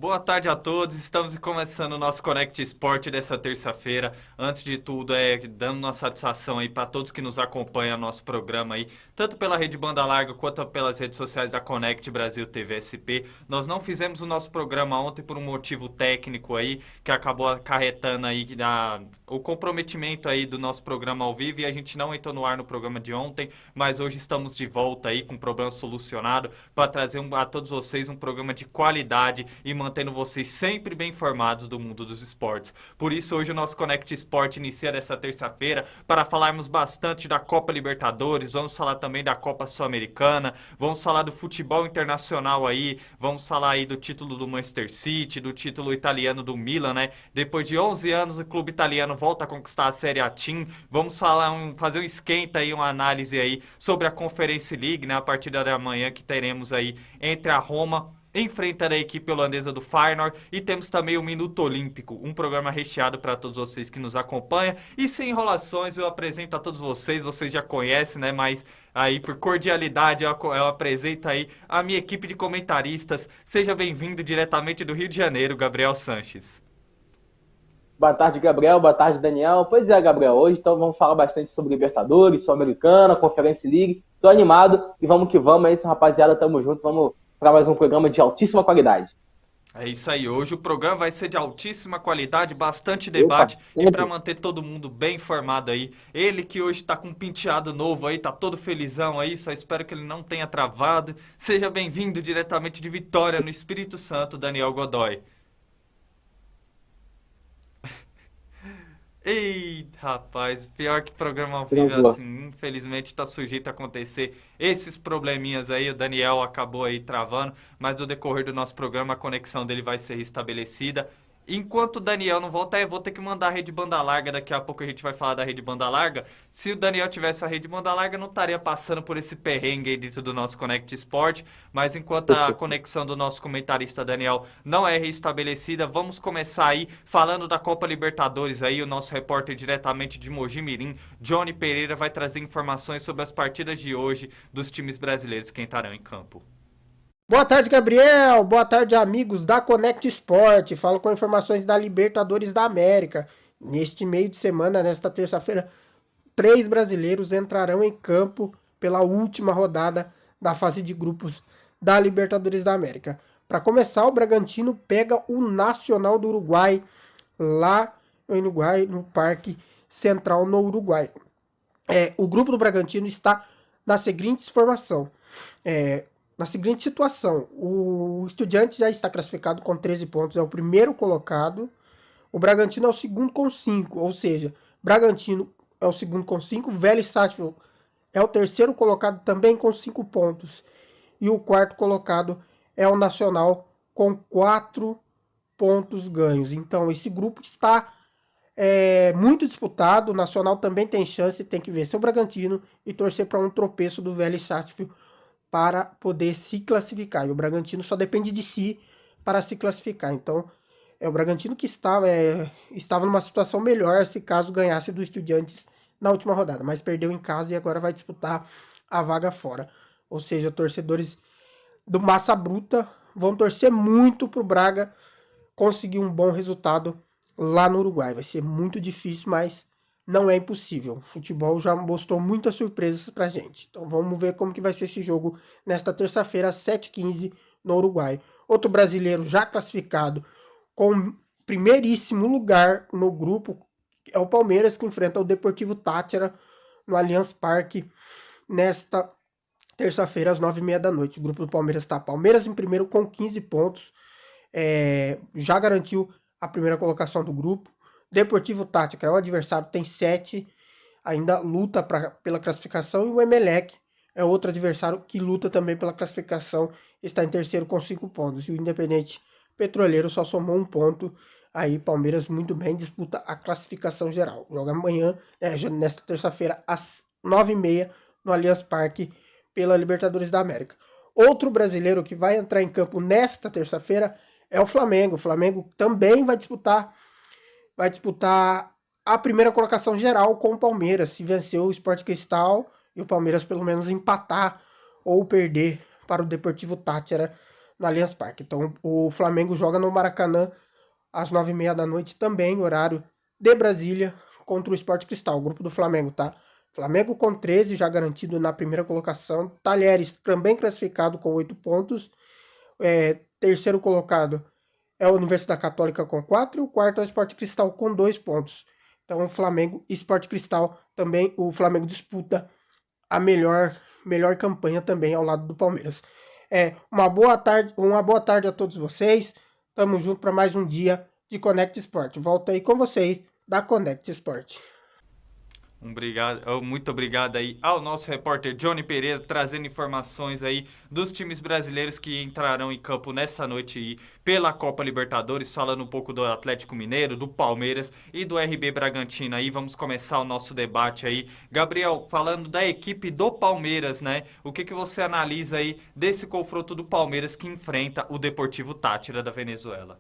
Boa tarde a todos, estamos começando o nosso Connect Sport dessa terça-feira. Antes de tudo, dando uma satisfação aí para todos que nos acompanham no nosso programa aí, tanto pela rede banda larga quanto pelas redes sociais da Connect Brasil TV SP. Nós não fizemos o nosso programa ontem por um motivo técnico aí, que acabou acarretando aí o comprometimento aí do nosso programa ao vivo e a gente não entrou no ar no programa de ontem, mas hoje estamos de volta aí com o problema solucionado para trazer a todos vocês um programa de qualidade e mantendo vocês sempre bem informados do mundo dos esportes. Por isso, hoje o nosso Connect Sport inicia dessa terça-feira para falarmos bastante da Copa Libertadores, vamos falar também da Copa Sul-Americana, vamos falar do futebol internacional aí, vamos falar aí do título do Manchester City, do título italiano do Milan, né? Depois de 11 anos, o clube italiano volta a conquistar a Série A Team. Vamos fazer um esquenta aí, uma análise aí sobre a Conference League, né? A partir da manhã que teremos aí entre a Roma enfrentando a equipe holandesa do Feyenoord e temos também o Minuto Olímpico, um programa recheado para todos vocês que nos acompanham e sem enrolações eu apresento a todos vocês já conhecem, né, mas aí por cordialidade eu apresento aí a minha equipe de comentaristas. Seja bem-vindo diretamente do Rio de Janeiro, Gabriel Sanches. Boa tarde, Gabriel. Boa tarde, Daniel. Pois é, Gabriel. Hoje então vamos falar bastante sobre Libertadores, Sul-Americana, Conference League. Tô animado e vamos que vamos. É isso, rapaziada. Tamo junto. Vamos para mais um programa de altíssima qualidade. É isso aí, hoje o programa vai ser de altíssima qualidade, bastante Opa, debate e para sempre. manter todo mundo bem informado aí. Ele que hoje tá com um penteado novo aí, tá todo felizão aí, só espero que ele não tenha travado. Seja bem-vindo diretamente de Vitória, no Espírito Santo, Daniel Godoy. Eita, rapaz, pior que programa ao vivo é Tranquilo. assim, infelizmente tá sujeito a acontecer esses probleminhas aí, o Daniel acabou aí travando, mas no decorrer do nosso programa a conexão dele vai ser restabelecida. Enquanto o Daniel não volta, eu vou ter que mandar a rede banda larga, daqui a pouco a gente vai falar da rede banda larga. Se o Daniel tivesse a rede banda larga, não estaria passando por esse perrengue aí dentro do nosso Connect Sport, mas enquanto a conexão do nosso comentarista Daniel não é restabelecida, vamos começar aí falando da Copa Libertadores aí, o nosso repórter diretamente de Mogi Mirim, Johnny Pereira, vai trazer informações sobre as partidas de hoje dos times brasileiros que entrarão em campo. Boa tarde, Gabriel. Boa tarde, amigos da Connect Sport. Falo com informações da Libertadores da América. Neste meio de semana, nesta terça-feira, 3 brasileiros entrarão em campo pela última rodada da fase de grupos da Libertadores da América. Para começar, o Bragantino pega o Nacional do Uruguai, lá no Uruguai, no Parque Central no Uruguai. O grupo do Bragantino está na seguinte formação. Na seguinte situação, o Estudiantes já está classificado com 13 pontos, é o primeiro colocado. O Bragantino é o segundo com 5, ou seja, Bragantino é o segundo com 5, Vélez Sarsfield é o terceiro colocado também com 5 pontos. E o quarto colocado é o Nacional com 4 pontos ganhos. Então esse grupo está muito disputado. O Nacional também tem chance, tem que vencer o Bragantino e torcer para um tropeço do Vélez Sarsfield para poder se classificar. E o Bragantino só depende de si para se classificar. Então, é o Bragantino que estava numa situação melhor se caso ganhasse do Estudiantes na última rodada, mas perdeu em casa e agora vai disputar a vaga fora. Ou seja, torcedores do Massa Bruta vão torcer muito para o Braga conseguir um bom resultado lá no Uruguai. Vai ser muito difícil, mas não é impossível. O futebol já mostrou muitas surpresas pra gente. Então vamos ver como que vai ser esse jogo nesta terça-feira, às 7h15, no Uruguai. Outro brasileiro já classificado com primeiríssimo lugar no grupo é o Palmeiras, que enfrenta o Deportivo Táchira no Allianz Parque nesta terça-feira, às 9h30 da noite. O grupo do Palmeiras está Palmeiras em primeiro com 15 pontos. Já garantiu a primeira colocação do grupo. Deportivo Tática é o adversário, tem 7, ainda luta pela classificação. E o Emelec é outro adversário que luta também pela classificação, está em terceiro com 5 pontos. E o Independente Petroleiro só somou 1 ponto. Aí Palmeiras muito bem, disputa a classificação geral. Joga amanhã, nesta terça-feira, às 9h30, no Allianz Parque, pela Libertadores da América. Outro brasileiro que vai entrar em campo nesta terça-feira é o Flamengo. O Flamengo também vai disputar a primeira colocação geral com o Palmeiras, se vencer o Sport Cristal e o Palmeiras pelo menos empatar ou perder para o Deportivo Táchira no Allianz Parque. Então o Flamengo joga no Maracanã às 9h30 da noite, também horário de Brasília, contra o Sport Cristal, o grupo do Flamengo, tá? Flamengo com 13, já garantido na primeira colocação. Talheres também classificado com 8 pontos. Terceiro colocado é a Universidade Católica com 4 e o quarto é o Sport Cristal com 2 pontos. Então o Flamengo e Sport Cristal também, o Flamengo disputa a melhor campanha também ao lado do Palmeiras. Uma boa tarde a todos vocês. Tamo junto para mais um dia de Connect Sport. Volto aí com vocês da Connect Sport. Muito obrigado aí ao nosso repórter Johnny Pereira, trazendo informações aí dos times brasileiros que entrarão em campo nessa noite aí pela Copa Libertadores, falando um pouco do Atlético Mineiro, do Palmeiras e do RB Bragantino aí. Vamos começar o nosso debate aí. Gabriel, falando da equipe do Palmeiras, né? O que você analisa aí desse confronto do Palmeiras que enfrenta o Deportivo Táchira da Venezuela?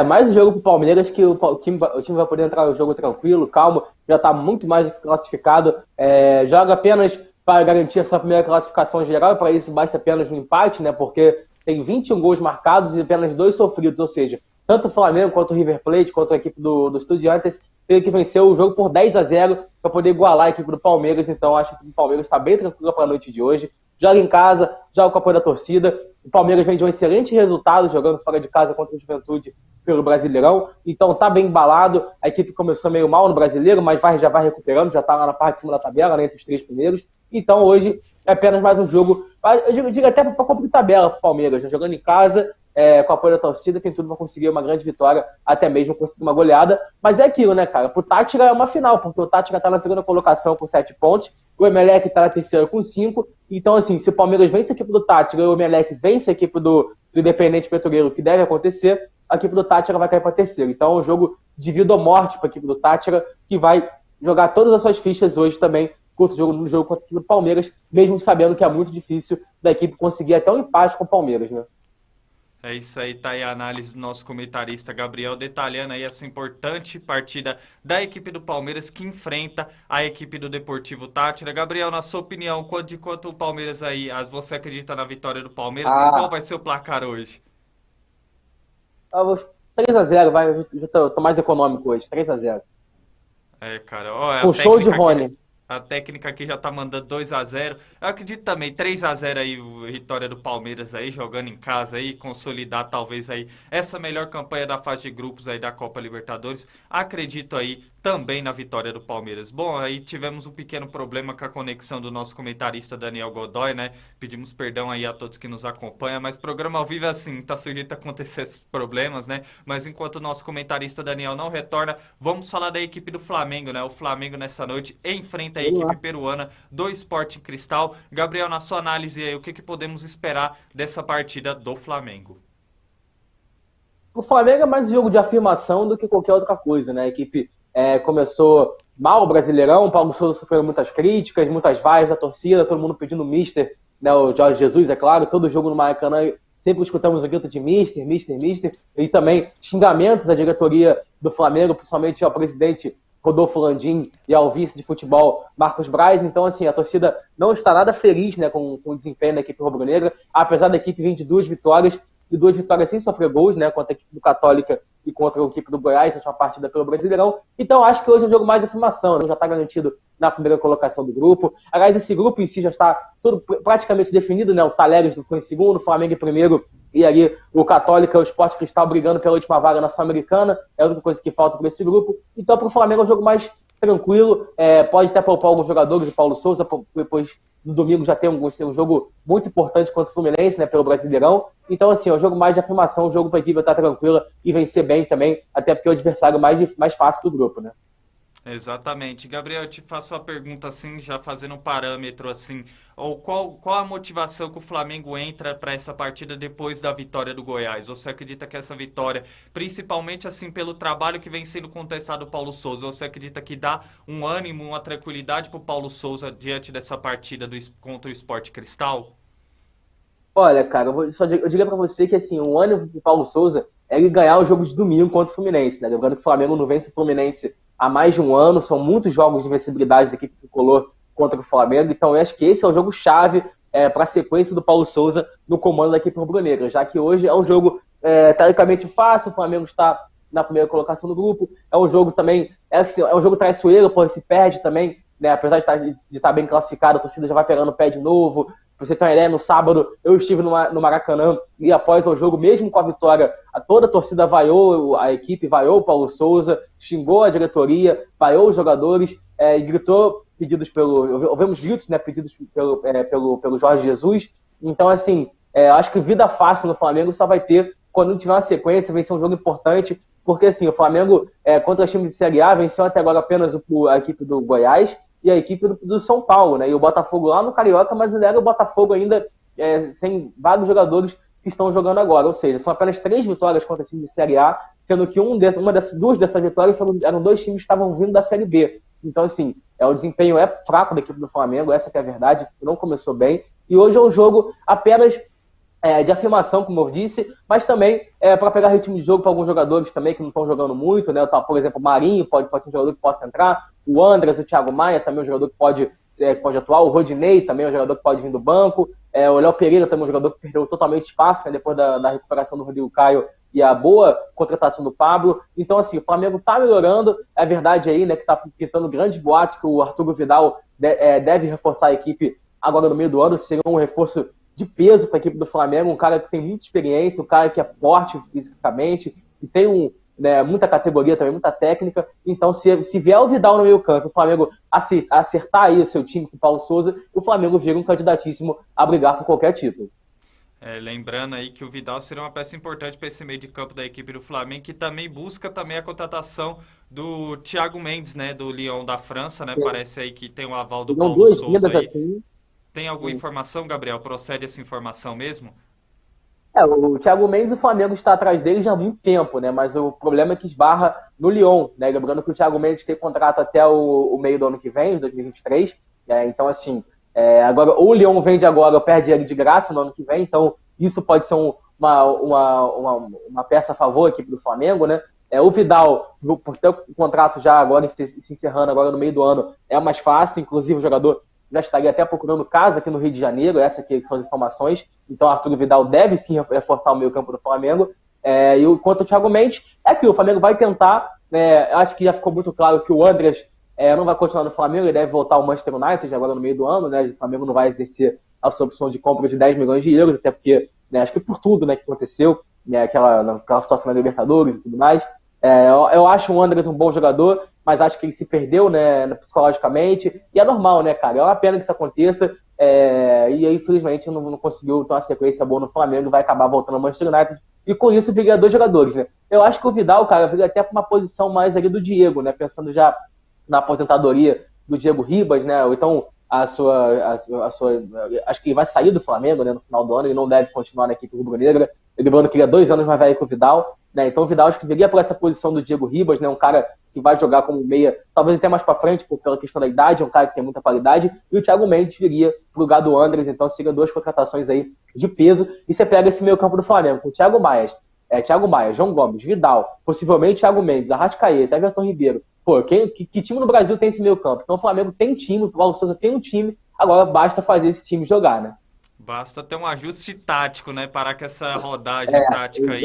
Mais um jogo pro Palmeiras que o time vai poder entrar no jogo tranquilo, calmo, já está muito mais classificado, joga apenas para garantir a sua primeira classificação geral, e para isso basta apenas um empate, né, porque tem 21 gols marcados e apenas 2 sofridos, ou seja, tanto o Flamengo quanto o River Plate, quanto a equipe do Estudiantes, teve que vencer o jogo por 10-0 para poder igualar a equipe do Palmeiras, então acho que o Palmeiras está bem tranquilo para a noite de hoje. Joga em casa, joga com o apoio da torcida. O Palmeiras vem de um excelente resultado jogando fora de casa contra o Juventude pelo Brasileirão. Então tá bem embalado. A equipe começou meio mal no Brasileiro, mas já vai recuperando, já tá lá na parte de cima da tabela, né, entre os 3 primeiros. Então hoje é apenas mais um jogo, eu digo até para cumprir tabela pro Palmeiras, né, jogando em casa, com o apoio da torcida, tem tudo para conseguir uma grande vitória, até mesmo conseguir uma goleada. Mas é aquilo, né, cara? Pro Táchira é uma final, porque o Táchira tá na segunda colocação com 7 pontos, o Emelec tá na terceira com 5. Então, assim, se o Palmeiras vence a equipe do Táchira e o Emelec vence a equipe do Independente Petroleiro, que deve acontecer, a equipe do Táchira vai cair para terceiro. Então é um jogo de vida ou morte para a equipe do Táchira, que vai jogar todas as suas fichas hoje também contra o jogo contra a equipe do Palmeiras, mesmo sabendo que é muito difícil da equipe conseguir até um empate com o Palmeiras, né? É isso aí, tá aí a análise do nosso comentarista Gabriel, detalhando aí essa importante partida da equipe do Palmeiras que enfrenta a equipe do Deportivo Táchira. Gabriel, na sua opinião, de quanto o Palmeiras aí, você acredita na vitória do Palmeiras e qual vai ser o placar hoje? 3-0, vai, eu tô mais econômico hoje, 3-0. Cara, com show de Rony. A técnica aqui já tá mandando 2-0. Eu acredito também 3-0 aí, vitória do Palmeiras aí, jogando em casa aí, consolidar talvez aí essa melhor campanha da fase de grupos aí da Copa Libertadores. Acredito aí também na vitória do Palmeiras. Bom, aí tivemos um pequeno problema com a conexão do nosso comentarista Daniel Godoy, né? Pedimos perdão aí a todos que nos acompanham, mas programa ao vivo é assim, tá sujeito a acontecer esses problemas, né? Mas enquanto o nosso comentarista Daniel não retorna, vamos falar da equipe do Flamengo, né? O Flamengo nessa noite enfrenta a equipe peruana do Sporting Cristal. Gabriel, na sua análise aí, o que podemos esperar dessa partida do Flamengo? O Flamengo é mais um jogo de afirmação do que qualquer outra coisa, né? A equipe começou mal o Brasileirão, o Paulo Souza sofreu muitas críticas, muitas vaias da torcida, todo mundo pedindo Mister, né? O Jorge Jesus, é claro, todo jogo no Maracanã sempre escutamos o grito de Mister, e também xingamentos à diretoria do Flamengo, principalmente ao presidente Rodolfo Landim e ao vice de futebol Marcos Braz. Então, assim, a torcida não está nada feliz, né, com o desempenho da equipe rubro-negra, apesar da equipe vir de 2 vitórias, e 2 vitórias sem sofrer gols, né, contra a equipe do Católica e contra a equipe do Goiás, na sua partida pelo Brasileirão. Então, acho que hoje é um jogo mais de afirmação, né? Já está garantido na primeira colocação do grupo. Aliás, esse grupo em si já está tudo praticamente definido, né? O Talheres ficou em segundo, o Flamengo em primeiro, e ali o Católica e o Sport Cristal brigando pela última vaga na Sul-Americana. É a única coisa que falta para esse grupo. Então, para o Flamengo é um jogo mais tranquilo, pode até poupar alguns jogadores, o Paulo Souza, depois no domingo já tem um jogo muito importante contra o Fluminense, né, pelo Brasileirão. Então, assim, é um jogo mais de afirmação, um jogo para a equipe estar tranquila e vencer bem também, até porque é o adversário mais fácil do grupo, né? Exatamente. Gabriel, eu te faço a pergunta assim, já fazendo um parâmetro assim, ou qual a motivação que o Flamengo entra para essa partida depois da vitória do Goiás? Você acredita que essa vitória, principalmente assim pelo trabalho que vem sendo contestado do Paulo Souza, você acredita que dá um ânimo, uma tranquilidade para o Paulo Souza diante dessa partida contra o Sport Cristal? Olha, cara, eu diria pra você que assim, o ânimo do Paulo Souza é ele ganhar o jogo de domingo contra o Fluminense, né? Lembrando que o Flamengo não vence o Fluminense há mais de um ano, são muitos jogos de invencibilidade da equipe tricolor contra o Flamengo, então eu acho que esse é o jogo-chave para a sequência do Paulo Souza no comando da equipe rubro-negra, já que hoje é um jogo teoricamente fácil, o Flamengo está na primeira colocação do grupo, é um jogo também, um jogo traiçoeiro, pô, se perde também, né, apesar de estar bem classificado, a torcida já vai pegando o pé de novo. Pra você ter uma ideia, no sábado eu estive no Maracanã e após o jogo, mesmo com a vitória, toda a torcida vaiou a equipe, vaiou o Paulo Souza, xingou a diretoria, vaiou os jogadores e gritou pedidos ouvimos gritos, né, pedidos pelo Jorge Jesus. Então, assim, acho que vida fácil no Flamengo só vai ter quando tiver uma sequência, vencer um jogo importante, porque assim, o Flamengo, contra os times de Série A, venceu até agora apenas a equipe do Goiás e a equipe do São Paulo, né? E o Botafogo lá no Carioca, mas ele era o Botafogo ainda sem vários jogadores que estão jogando agora. Ou seja, são apenas 3 vitórias contra o time de Série A, sendo que duas dessas vitórias eram 2 times que estavam vindo da Série B. Então, assim, o desempenho é fraco da equipe do Flamengo, essa que é a verdade, não começou bem. E hoje é um jogo apenas de afirmação, como eu disse, mas também para pegar ritmo de jogo para alguns jogadores também que não estão jogando muito, né? Por exemplo, o Marinho pode ser um jogador que possa entrar, o Andras, o Thiago Maia também é um jogador que pode atuar, o Rodinei também é um jogador que pode vir do banco, o Léo Pereira também é um jogador que perdeu totalmente espaço, né, depois da recuperação do Rodrigo Caio e a boa contratação do Pablo. Então, assim, o Flamengo está melhorando, é verdade aí, né, que está pintando grandes boatos que o Arturo Vidal deve reforçar a equipe agora no meio do ano, seria um reforço de peso para a equipe do Flamengo, um cara que tem muita experiência, um cara que é forte fisicamente, que tem muita categoria também, muita técnica. Então, se vier o Vidal no meio campo, o Flamengo acertar aí o seu time com o Paulo Souza, o Flamengo vira um candidatíssimo a brigar por qualquer título. Lembrando aí que o Vidal será uma peça importante para esse meio de campo da equipe do Flamengo, que também busca também a contratação do Thiago Mendes, né, do Lyon da França, né? Parece aí que tem o aval do Paulo Souza aí. Assim. Tem alguma informação, Gabriel? Procede essa informação mesmo? O Thiago Mendes, o Flamengo está atrás dele já há muito tempo, né? Mas o problema é que esbarra no Lyon, né? Lembrando que o Thiago Mendes tem contrato até o meio do ano que vem, 2023. Então, assim, agora ou o Lyon vende agora ou perde ele de graça no ano que vem. Então, isso pode ser uma peça a favor aqui do Flamengo, né? O Vidal, por ter o contrato já agora se encerrando agora no meio do ano, é mais fácil. Inclusive, o jogador já estaria até procurando casa aqui no Rio de Janeiro, essa aqui são as informações. Então, Arturo Vidal deve sim reforçar o meio campo do Flamengo. E quanto ao Thiago Mendes, que o Flamengo vai tentar, acho que já ficou muito claro que o Andras não vai continuar no Flamengo, ele deve voltar ao Manchester United agora no meio do ano, né? O Flamengo não vai exercer a sua opção de compra de 10 milhões de euros, até porque, acho que por tudo, né, que aconteceu, aquela situação na Libertadores e tudo mais. Eu acho o Andras um bom jogador, mas acho que ele se perdeu, né, psicologicamente, e é normal, né, cara? É uma pena que isso aconteça, e aí, infelizmente, não conseguiu ter uma sequência boa no Flamengo, vai acabar voltando ao Manchester United, e com isso viria 2 jogadores, né? Eu acho que o Vidal, cara, viria até para uma posição mais ali do Diego, né, pensando já na aposentadoria do Diego Ribas, né, ou então acho que ele vai sair do Flamengo, né, no final do ano, ele não deve continuar na equipe rubro-negra, lembrando que ele é 2 anos mais velho que o Vidal, né? Então o Vidal acho que viria por essa posição do Diego Ribas, né? Um cara que vai jogar como meia, talvez até mais para frente, pela questão da idade, é um cara que tem muita qualidade, e o Thiago Mendes viria pro lugar do Andres, então seriam 2 contratações aí de peso, e você pega esse meio campo do Flamengo, com o Thiago Maia, João Gomes, Vidal, possivelmente Thiago Mendes, Arrascaeta, Everton Ribeiro. Pô, que time no Brasil tem esse meio campo? Então o Flamengo tem time, o Paulo Souza tem um time, agora basta fazer esse time jogar, né? Basta ter um ajuste tático, né? Parar com essa rodagem tática aí,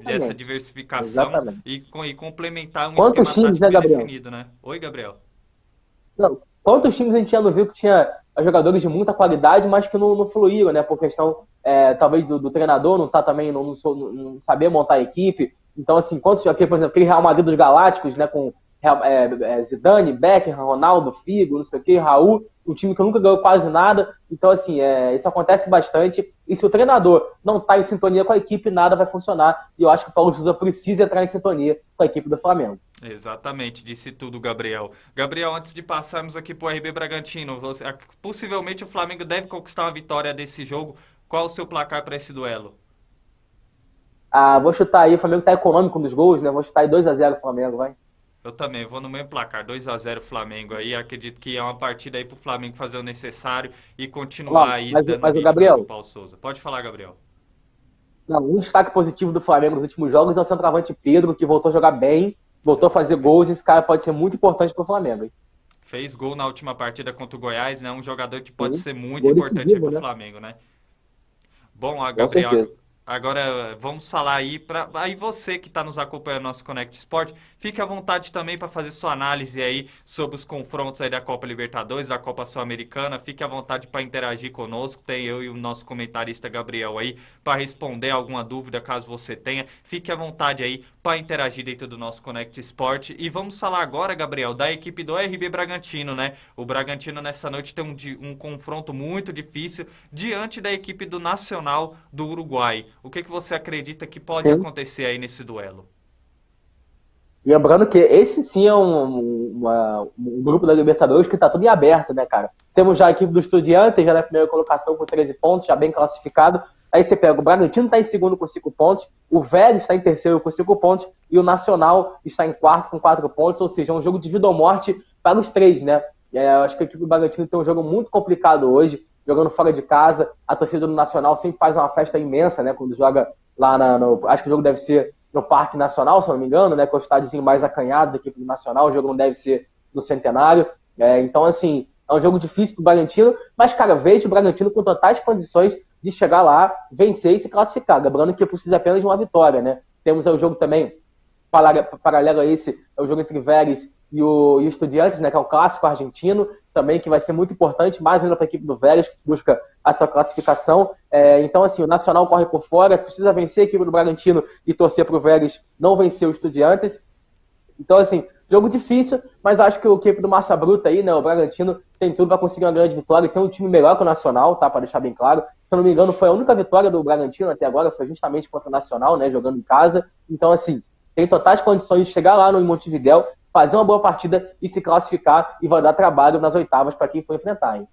dessa diversificação e complementar um Quantos esquema times, tático né, bem definido, né? Oi, Gabriel. Não, quantos times a gente já não viu que tinha jogadores de muita qualidade, mas que não fluíram, né? Por questão, talvez, do treinador não tá também, não saber montar a equipe. Então, assim, quantos aqui, por exemplo, aquele Real Madrid dos Galácticos, né? Com Zidane, Beckham, Ronaldo, Figo, não sei o que, Raul, um time que nunca ganhou quase nada. Então, assim, isso acontece bastante. E se o treinador não está em sintonia com a equipe, nada vai funcionar. E eu acho que o Paulo Souza precisa entrar em sintonia com a equipe do Flamengo. Exatamente, disse tudo, Gabriel. Gabriel, antes de passarmos aqui para o RB Bragantino, possivelmente o Flamengo deve conquistar uma vitória desse jogo. Qual o seu placar para esse duelo? Vou chutar aí, o Flamengo tá econômico nos gols, né? Vou chutar aí 2-0 o Flamengo, vai. Eu também vou no mesmo placar, 2-0 Flamengo aí. Acredito que é uma partida aí pro Flamengo fazer o necessário e continuar aí dando mas o Gabriel, pro Paulo Souza. Pode falar, Gabriel. Não, um destaque positivo do Flamengo nos últimos jogos é o centroavante Pedro, que voltou a jogar bem, voltou a fazer gols, e esse cara pode ser muito importante pro Flamengo, hein? Fez gol na última partida contra o Goiás, né? Um jogador que pode Sim. ser muito Gol importante aí decisivo, para o né? Flamengo, né? Bom, Com Gabriel, certeza. agora vamos falar aí para aí você que está nos acompanhando no nosso Connect Sport, fique à vontade também para fazer sua análise aí sobre os confrontos aí da Copa Libertadores, da Copa Sul-Americana. Fique à vontade para interagir conosco. Tem eu e o nosso comentarista Gabriel aí para responder alguma dúvida caso você tenha. Fique à vontade aí para interagir dentro do nosso Connect Sport. E vamos falar agora, Gabriel, da equipe do RB Bragantino, né? O Bragantino nessa noite tem um confronto muito difícil diante da equipe do Nacional do Uruguai. O que você acredita que pode Sim. acontecer aí nesse duelo? Lembrando que esse sim é um grupo da Libertadores que está tudo em aberto, né, cara? Temos já a equipe do Estudiantes, já na primeira colocação com 13 pontos, já bem classificado. Aí você pega o Bragantino está em segundo com 5 pontos, o Vélez está em terceiro com 5 pontos e o Nacional está em quarto com 4 pontos, ou seja, é um jogo de vida ou morte para os três, né? Eu acho que a equipe do Bragantino tem um jogo muito complicado hoje, jogando fora de casa. A torcida do Nacional sempre faz uma festa imensa, né? Quando joga lá acho que o jogo deve ser no Parque Nacional, se eu não me engano, né? Que é o estádiozinho mais acanhado da equipe do Nacional. O jogo não deve ser no Centenário. Então, assim, é um jogo difícil pro Bragantino, mas, cara, vejo o Bragantino com totais condições de chegar lá, vencer e se classificar. Lembrando que precisa apenas de uma vitória, né? Temos o jogo também, paralelo a esse, é o jogo entre Vélez e o Estudiantes, né? Que é um clássico argentino, também que vai ser muito importante, mais ainda para a equipe do Vélez, que busca essa classificação. Então, assim, o Nacional corre por fora, precisa vencer a equipe do Bragantino e torcer para o Vélez não vencer o Estudiantes. Então, assim, jogo difícil, mas acho que o equipe do Massa Bruta aí, né, o Bragantino, tem tudo para conseguir uma grande vitória, tem um time melhor que o Nacional, tá, para deixar bem claro. Se eu não me engano, foi a única vitória do Bragantino até agora, foi justamente contra o Nacional, né, jogando em casa. Então, assim, tem totais condições de chegar lá no Montevidéu, fazer uma boa partida e se classificar, e vai dar trabalho nas oitavas para quem for enfrentar, hein?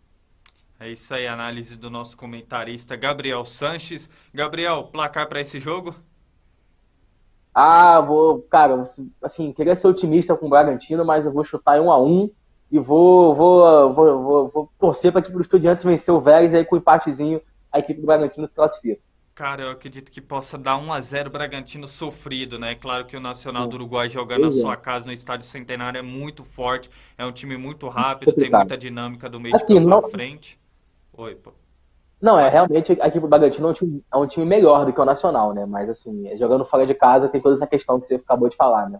É isso aí, a análise do nosso comentarista Gabriel Sanches. Gabriel, placar para esse jogo? Cara, assim, queria ser otimista com o Bragantino, mas eu vou chutar em 1-1 e vou torcer para que o Estudiantes vencer o Vélez e aí com o empatezinho a equipe do Bragantino se classifica. Cara, eu acredito que possa dar 1-0 Bragantino sofrido, né? Claro que o Nacional do Sim, Uruguai jogando na pois sua é, casa no Estádio Centenário é muito forte, é um time muito rápido, tem complicado. muita dinâmica do meio de Assim, campo à não, frente. Oi, pô. não, Pode. realmente a equipe do Bragantino é um time melhor do que o Nacional, né? Mas assim, jogando fora de casa tem toda essa questão que você acabou de falar, né?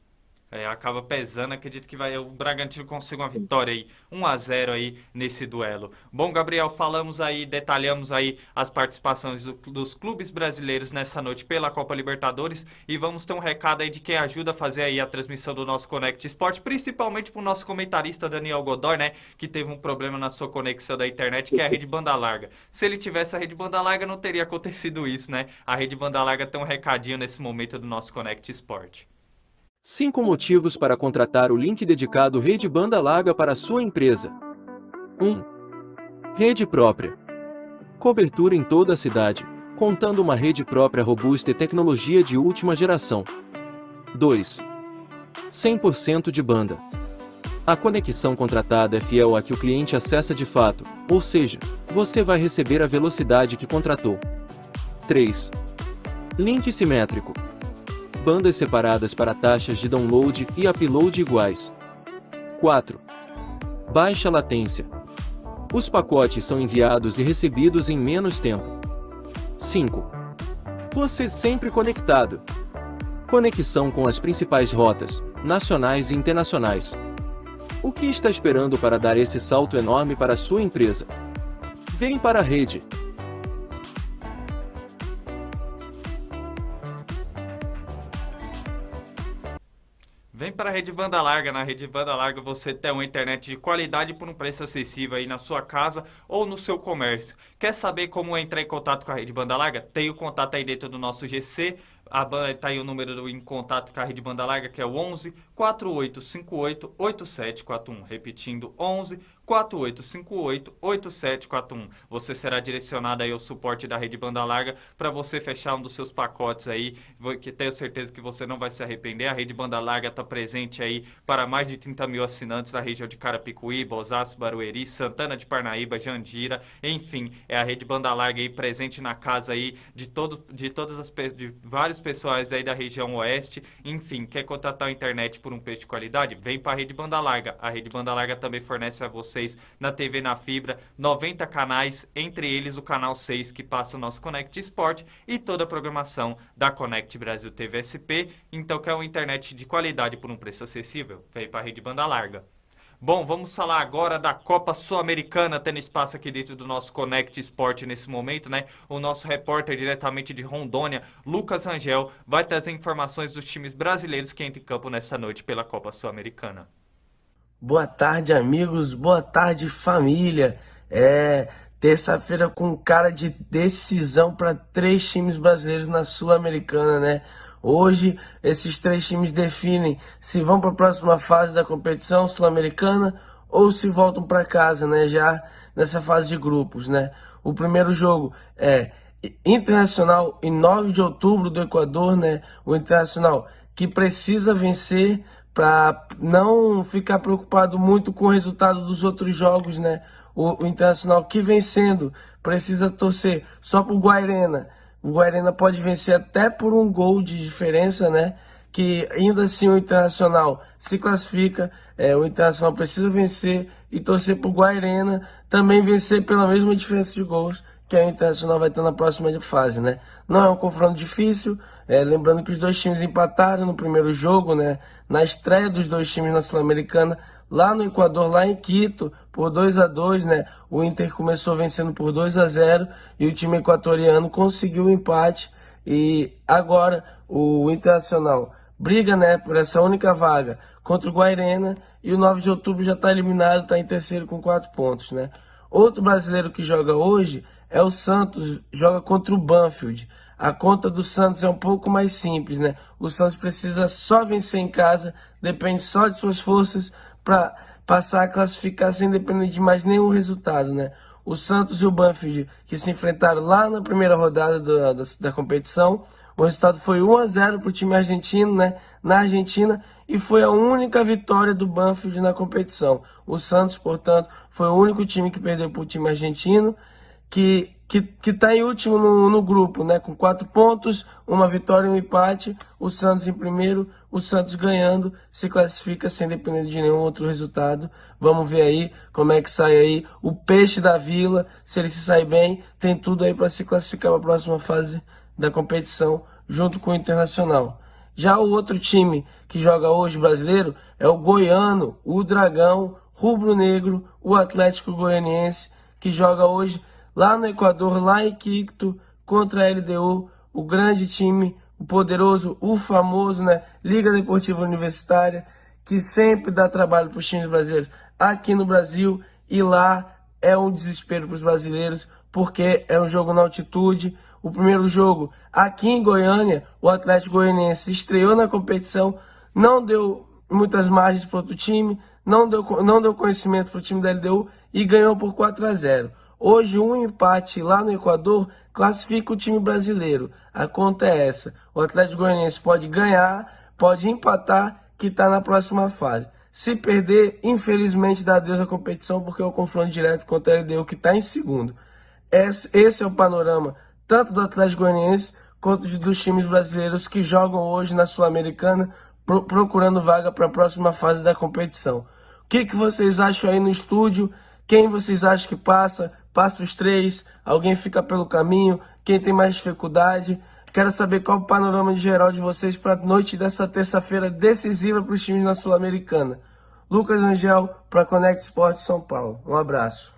Acaba pesando, acredito que o Bragantino consiga uma Sim. vitória aí, 1-0 aí nesse duelo. Bom, Gabriel, falamos aí, detalhamos aí as participações dos clubes brasileiros nessa noite pela Copa Libertadores e vamos ter um recado aí de quem ajuda a fazer aí a transmissão do nosso Connect Sport, principalmente pro nosso comentarista Daniel Godoy, né, que teve um problema na sua conexão da internet, que é a rede banda larga. Se ele tivesse a rede banda larga, não teria acontecido isso, né? A rede banda larga tem um recadinho nesse momento do nosso Connect Sport. 5 motivos para contratar o link dedicado Rede Banda Larga para a sua empresa. 1. Rede própria. Cobertura em toda a cidade, contando uma rede própria robusta e tecnologia de última geração. 2. 100% de banda. A conexão contratada é fiel à que o cliente acessa de fato, ou seja, você vai receber a velocidade que contratou. 3. Link simétrico. Bandas separadas para taxas de download e upload iguais. 4. Baixa latência. Os pacotes são enviados e recebidos em menos tempo. 5. Você sempre conectado. Conexão com as principais rotas, nacionais e internacionais. O que está esperando para dar esse salto enorme para a sua empresa? Vem para a rede. Vem para a rede banda larga. Na rede banda larga você tem uma internet de qualidade por um preço acessível aí na sua casa ou no seu comércio. Quer saber como entrar em contato com a rede banda larga? Tem o contato aí dentro do nosso GC. Tá aí o número em contato com a rede banda larga, que é o 11 4858 8741. Repetindo, 11 4858-8741. Você será direcionado aí ao suporte da Rede Banda Larga para você fechar um dos seus pacotes aí, que tenho certeza que você não vai se arrepender. A Rede Banda Larga está presente aí para mais de 30 mil assinantes na região de Carapicuíba, Osasco, Barueri, Santana de Parnaíba, Jandira, enfim, é a Rede Banda Larga aí presente na casa aí de vários pessoais aí da região oeste. Enfim, quer contratar a internet por um preço de qualidade? Vem para a Rede Banda Larga. A Rede Banda Larga também fornece a vocês na TV na fibra 90 canais, entre eles o canal 6 que passa o nosso Connect Sport e toda a programação da Connect Brasil TV SP. Então quer uma internet de qualidade por um preço acessível? Vem para a Rede Banda Larga. Bom, vamos falar agora da Copa Sul-Americana, tendo espaço aqui dentro do nosso Connect Sport nesse momento, né? O nosso repórter diretamente de Rondônia, Lucas Rangel, vai trazer informações dos times brasileiros que entram em campo nessa noite pela Copa Sul-Americana. Boa tarde, amigos. Boa tarde, família. Terça-feira com cara de decisão para 3 times brasileiros na Sul-Americana, né? Hoje, esses 3 times definem se vão para a próxima fase da competição sul-americana ou se voltam para casa, né? Já nessa fase de grupos, né? O primeiro jogo é Internacional em 9 de outubro do Equador, né? O Internacional que precisa vencer para não ficar preocupado muito com o resultado dos outros jogos, né? O Internacional que vencendo precisa torcer só para o Guairena. O Guairena pode vencer até por um gol de diferença, né? Que ainda assim o Internacional se classifica. O Internacional precisa vencer e torcer para o Guairena também vencer pela mesma diferença de gols que o Internacional vai ter na próxima fase, né? Não é um confronto difícil. Lembrando que os 2 times empataram no primeiro jogo, né? Na estreia dos 2 times na Sul-Americana, lá no Equador, lá em Quito, por 2-2, né? O Inter começou vencendo por 2-0 e o time equatoriano conseguiu o empate. E agora o Internacional briga, né, por essa única vaga contra o Guairena e o 9 de outubro já está eliminado, está em terceiro com 4 pontos, né? Outro brasileiro que joga hoje é o Santos, joga contra o Banfield. A conta do Santos é um pouco mais simples, né? O Santos precisa só vencer em casa, depende só de suas forças para passar a classificar sem depender de mais nenhum resultado, né? O Santos e o Banfield que se enfrentaram lá na primeira rodada da competição, o resultado foi 1-0 para o time argentino, né? Na Argentina, e foi a única vitória do Banfield na competição. O Santos, portanto, foi o único time que perdeu para o time argentino, que está em último no grupo, né? Com 4 pontos, uma vitória e um empate. O Santos em primeiro, o Santos ganhando, se classifica sem depender de nenhum outro resultado. Vamos ver aí como é que sai aí o Peixe da Vila. Se ele se sai bem, tem tudo aí para se classificar para a próxima fase da competição, junto com o Internacional. Já o outro time que joga hoje brasileiro é o Goiano, o Dragão, Rubro Negro, o Atlético Goianiense, que joga hoje lá no Equador, lá em Quito, contra a LDU, o grande time, o poderoso, o famoso, né, Liga Deportiva Universitária, que sempre dá trabalho para os times brasileiros aqui no Brasil, e lá é um desespero para os brasileiros, porque é um jogo na altitude. O primeiro jogo aqui em Goiânia, o Atlético Goianiense estreou na competição, não deu muitas margens para outro time, não deu conhecimento para o time da LDU e ganhou por 4-0. Hoje, um empate lá no Equador classifica o time brasileiro. A conta é essa: o Atlético Goianiense pode ganhar, pode empatar, que está na próxima fase. Se perder, infelizmente dá adeus à competição, porque é o confronto direto contra a LDU, que está em segundo. Esse é o panorama tanto do Atlético Goianiense quanto dos times brasileiros que jogam hoje na Sul-Americana, procurando vaga para a próxima fase da competição. O que vocês acham aí no estúdio? Quem vocês acham que passa? Passa os 3? Alguém fica pelo caminho? Quem tem mais dificuldade? Quero saber qual o panorama geral de vocês para a noite dessa terça-feira decisiva para os times na Sul-Americana. Lucas Angel, para Connect Sport São Paulo. Um abraço.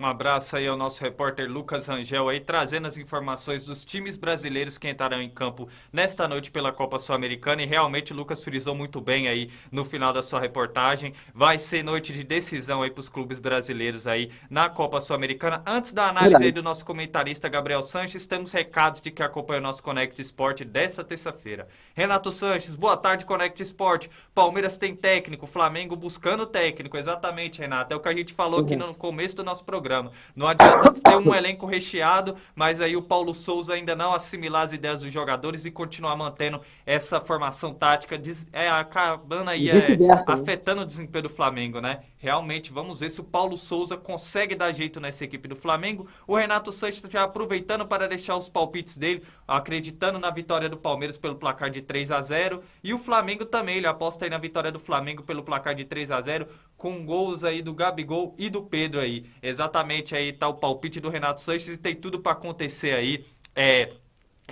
Um abraço aí ao nosso repórter Lucas Rangel aí, trazendo as informações dos times brasileiros que entrarão em campo nesta noite pela Copa Sul-Americana. E realmente o Lucas frisou muito bem aí no final da sua reportagem. Vai ser noite de decisão aí para os clubes brasileiros aí na Copa Sul-Americana. Antes da análise aí do nosso comentarista Gabriel Sanches, temos recados de que acompanha o nosso Connect Sport dessa terça-feira. Renato Sanches, boa tarde, Connect Sport. Palmeiras tem técnico, Flamengo buscando técnico. Exatamente, Renato. É o que a gente falou aqui no começo do nosso programa. Não adianta ter um elenco recheado, mas aí o Paulo Souza ainda não assimilar as ideias dos jogadores e continuar mantendo essa formação tática, acabando aí afetando o desempenho do Flamengo, né? Realmente, vamos ver se o Paulo Souza consegue dar jeito nessa equipe do Flamengo. O Renato Sanches já aproveitando para deixar os palpites dele, acreditando na vitória do Palmeiras pelo placar de 3-0. E o Flamengo também, ele aposta aí na vitória do Flamengo pelo placar de 3-0, com gols aí do Gabigol e do Pedro aí. Exatamente, aí tá o palpite do Renato Sanches e tem tudo para acontecer aí.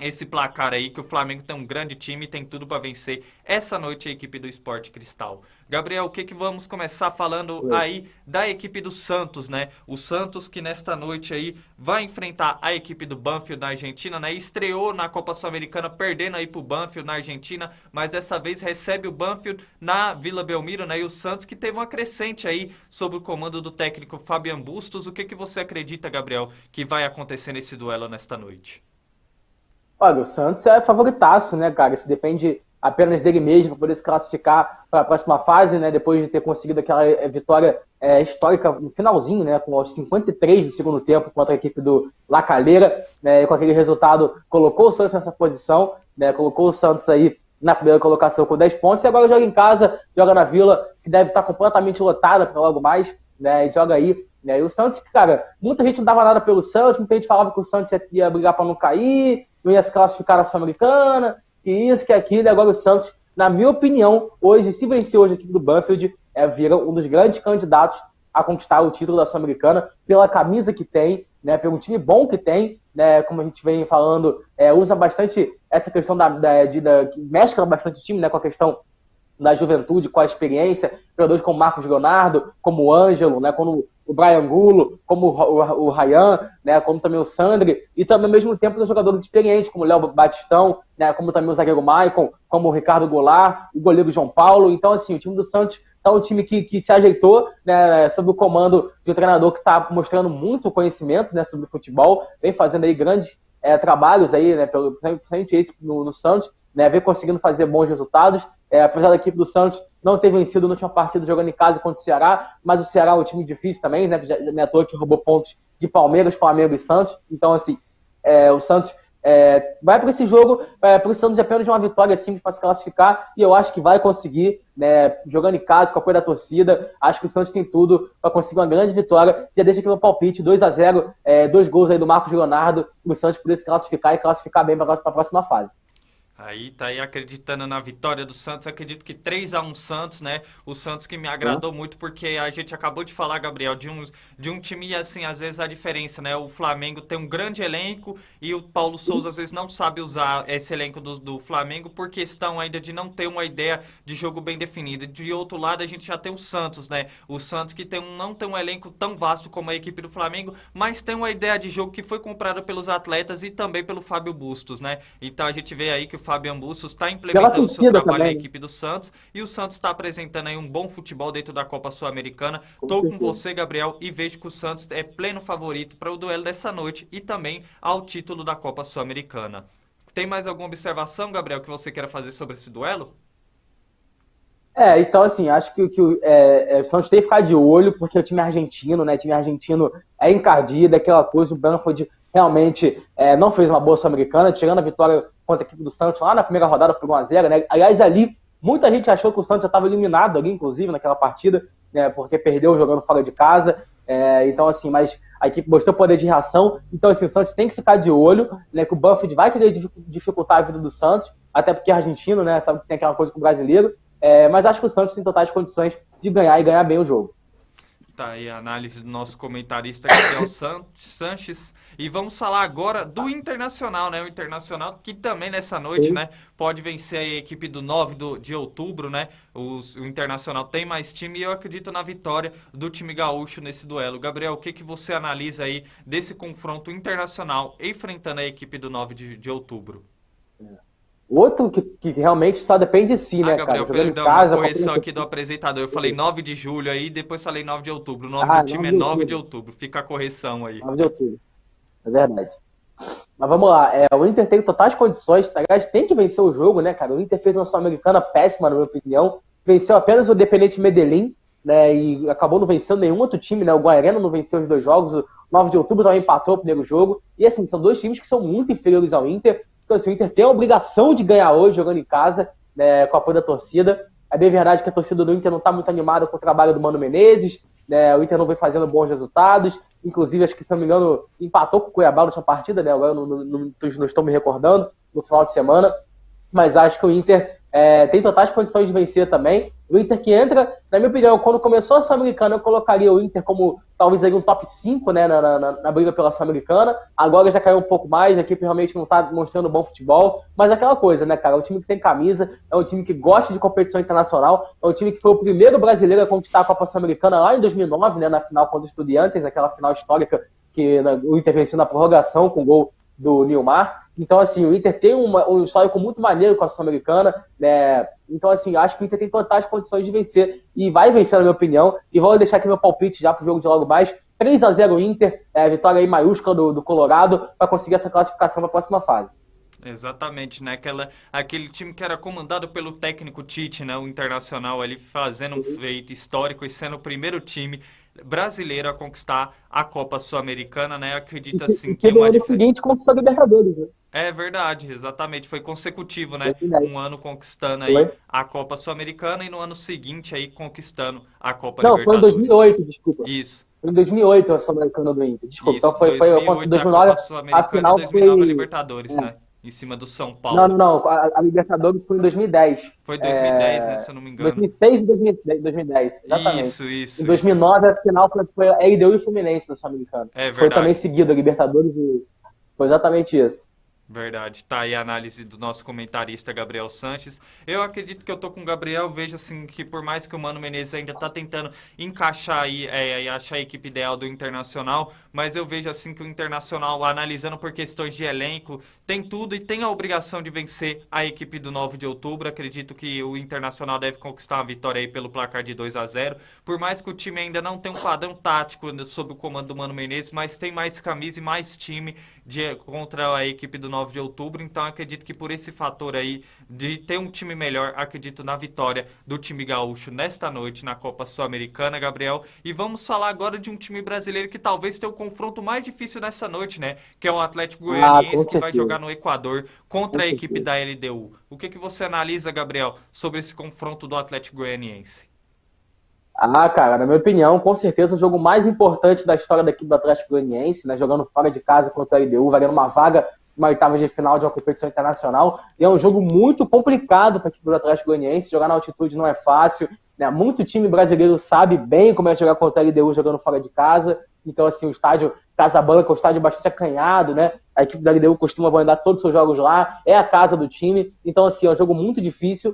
Esse placar aí, que o Flamengo tem um grande time e tem tudo para vencer essa noite a equipe do Sport Cristal. Gabriel, o que vamos começar falando aí da equipe do Santos, né? O Santos que nesta noite aí vai enfrentar a equipe do Banfield na Argentina, né? Estreou na Copa Sul-Americana perdendo aí pro Banfield na Argentina, mas dessa vez recebe o Banfield na Vila Belmiro, né? E o Santos que teve uma crescente aí sob o comando do técnico Fabian Bustos. O que você acredita, Gabriel, que vai acontecer nesse duelo nesta noite? Olha, o Santos é favoritaço, né, cara? Isso depende apenas dele mesmo para poder se classificar para a próxima fase, né? Depois de ter conseguido aquela vitória histórica no finalzinho, né? Com os 53 do segundo tempo contra a equipe do La Calera, né? E com aquele resultado colocou o Santos nessa posição, né? Colocou o Santos aí na primeira colocação com 10 pontos e agora joga em casa, joga na Vila, que deve estar completamente lotada para logo mais, né? E joga aí. E o Santos, cara, muita gente não dava nada pelo Santos, muita gente falava que o Santos ia brigar para não cair, não ia se classificar na Sul-Americana, que isso, que aquilo, e agora o Santos, na minha opinião, hoje, se vencer hoje a equipe do Banfield, vira um dos grandes candidatos a conquistar o título da Sul-Americana, pela camisa que tem, né, pelo time bom que tem, né, como a gente vem falando, usa bastante essa questão que mescla bastante o time, né, com a questão da juventude, com a experiência, jogadores como Marcos Leonardo, como o Ângelo, né, como o Brian Gulo, como o Ryan, né, como também o Sandri, e também ao mesmo tempo os jogadores experientes, como o Léo Batistão, né, como também o zagueiro Maicon, como o Ricardo Goulart, o goleiro João Paulo. Então, assim, o time do Santos tá um time que se ajeitou, né, sob o comando de um treinador que está mostrando muito conhecimento, né, sobre futebol, vem fazendo aí grandes trabalhos aí, né, principalmente esse no Santos, né, vem conseguindo fazer bons resultados. Apesar da equipe do Santos não ter vencido na última partida jogando em casa contra o Ceará, mas o Ceará é um time difícil também, né, já não é à toa que roubou pontos de Palmeiras, Flamengo e Santos. Então, assim, o Santos vai para esse jogo precisando de apenas de uma vitória simples para se classificar, e eu acho que vai conseguir, né, jogando em casa, com o apoio da torcida. Acho que o Santos tem tudo para conseguir uma grande vitória. Já deixa aqui no palpite, 2-0, 2 gols aí do Marcos Leonardo, o Santos poder se classificar e classificar bem para a próxima fase. Aí tá aí acreditando na vitória do Santos, acredito que 3-1 Santos, né? O Santos que me agradou muito, porque a gente acabou de falar, Gabriel, de um time, assim, às vezes a diferença, né? O Flamengo tem um grande elenco e o Paulo Souza às vezes não sabe usar esse elenco do Flamengo por questão ainda de não ter uma ideia de jogo bem definida. De outro lado, a gente já tem o Santos, né? O Santos que não tem um elenco tão vasto como a equipe do Flamengo, mas tem uma ideia de jogo que foi comprada pelos atletas e também pelo Fábio Bustos, né? Então a gente vê aí que o Fabian Bustos está implementando o seu trabalho na equipe do Santos e o Santos está apresentando aí um bom futebol dentro da Copa Sul-Americana. Estou com você, Gabriel, e vejo que o Santos é pleno favorito para o duelo dessa noite e também ao título da Copa Sul-Americana. Tem mais alguma observação, Gabriel, que você queira fazer sobre esse duelo? Então, assim, acho que o Santos tem que ficar de olho, porque o time argentino, né? O time argentino é encardido, aquela coisa, o Banfield realmente não fez uma boa Sul-Americana, tirando a vitória contra a equipe do Santos lá na primeira rodada por 1-0, né? Aliás, ali, muita gente achou que o Santos já estava eliminado ali, inclusive, naquela partida, né? Porque perdeu jogando fora de casa. Então, assim, mas a equipe mostrou poder de reação. Então, assim, o Santos tem que ficar de olho, né? Que o Banfield vai querer dificultar a vida do Santos, até porque é argentino, né? Sabe que tem aquela coisa com o brasileiro. Mas acho que o Santos tem totais condições de ganhar e ganhar bem o jogo. Tá aí a análise do nosso comentarista Gabriel Sanches. E vamos falar agora do Internacional, né? O Internacional que também nessa noite, né, pode vencer a equipe do 9 de outubro, né? O Internacional tem mais time e eu acredito na vitória do time gaúcho nesse duelo. Gabriel, o que que você analisa aí desse confronto internacional enfrentando a equipe do 9 de outubro? Outro que realmente só depende de si, né, Gabriel, cara? Jogando em perdão, casa, uma correção aqui do apresentador. Eu falei 9 de julho aí, depois falei 9 de outubro. O nome do time é 9 de outubro. Fica a correção aí. 9 de outubro. É verdade. Mas vamos lá. O Inter tem totais condições. Aliás, tem que vencer o jogo, né, cara? O Inter fez uma Sul-Americana péssima, na minha opinião. Venceu apenas o Independente Medellín, né? E acabou não vencendo nenhum outro time, né? O Guarani não venceu os 2 jogos. O 9 de outubro também empatou o primeiro jogo. E assim, são 2 times que são muito inferiores ao Inter. Então, assim, o Inter tem a obrigação de ganhar hoje, jogando em casa, né, com o apoio da torcida. É bem verdade que a torcida do Inter não está muito animada com o trabalho do Mano Menezes, né, o Inter não vem fazendo bons resultados. Inclusive, acho que, se não me engano, empatou com o Cuiabá na sua partida, né, agora não estou me recordando, no final de semana. Mas acho que o Inter tem totais condições de vencer também. O Inter que entra, na minha opinião, quando começou a Sul-Americana, eu colocaria o Inter como talvez aí um top 5, né, na briga pela Sul-Americana. Agora já caiu um pouco mais, a equipe realmente não está mostrando bom futebol. Mas aquela coisa, né, cara, é um time que tem camisa, é um time que gosta de competição internacional, é um time que foi o primeiro brasileiro a conquistar a Copa Sul-Americana lá em 2009, né, na final contra o Estudiantes, aquela final histórica que o Inter venceu na prorrogação com o gol do Nilmar. Então, assim, o Inter tem um histórico muito maneiro com a Sul-Americana, né? Então, assim, acho que o Inter tem totais condições de vencer, e vai vencer, na minha opinião, e vou deixar aqui meu palpite já pro jogo de logo mais, 3-0 Inter, vitória aí maiúscula do Colorado, para conseguir essa classificação para a próxima fase. Exatamente, né? Aquele time que era comandado pelo técnico Tite, né? O Internacional ali fazendo um feito histórico e sendo o primeiro time brasileiro a conquistar a Copa Sul-Americana, né? Acredito assim que no ano seguinte conquistou a Libertadores, né? É verdade, exatamente. Foi consecutivo, né? Um ano conquistando aí a Copa Sul-Americana e no ano seguinte aí conquistando a Copa Libertadores. Não, foi em 2008, desculpa. Isso. Foi em 2008 a Sul-Americana do Inter. Desculpa, isso, então foi 2009 a Sul-Americana e 2009 a Libertadores, né? Em cima do São Paulo. Não. A Libertadores foi em 2010. Foi 2010, né? Se eu não me engano. 2006 e 2010, exatamente. Isso. Em 2009, a final foi a LDU e o Fluminense da Sul-Americana. É verdade. Foi também seguido a Libertadores e foi exatamente isso. Verdade, tá aí a análise do nosso comentarista Gabriel Sanches. Eu acredito que eu tô com o Gabriel, vejo assim que por mais que o Mano Menezes ainda tá tentando encaixar aí, achar a equipe ideal do Internacional, mas eu vejo assim que o Internacional, analisando por questões de elenco, tem tudo e tem a obrigação de vencer a equipe do 9 de outubro. Acredito que o Internacional deve conquistar uma vitória aí pelo placar de 2-0, por mais que o time ainda não tenha um padrão tático sob o comando do Mano Menezes, mas tem mais camisa e mais time contra a equipe do 9 de outubro, então acredito que por esse fator aí de ter um time melhor, acredito na vitória do time gaúcho nesta noite na Copa Sul-Americana, Gabriel. E vamos falar agora de um time brasileiro que talvez tenha o confronto mais difícil nessa noite, né? Que é o Atlético Goianiense, que vai jogar no Equador contra a equipe da LDU. O que você analisa, Gabriel, sobre esse confronto do Atlético Goianiense? Cara, na minha opinião, com certeza o jogo mais importante da história da equipe do Atlético Goianiense, né, jogando fora de casa contra a LDU, valendo uma vaga uma oitava de final de uma competição internacional, e é um jogo muito complicado para a equipe do Atlético Goianiense. Jogar na altitude não é fácil, né? Muito time brasileiro sabe bem como é jogar contra a LDU jogando fora de casa. Então, assim, o estádio Casablanca é um estádio bastante acanhado, né? A equipe da LDU costuma mandar todos os seus jogos lá, é a casa do time. Então, assim, é um jogo muito difícil,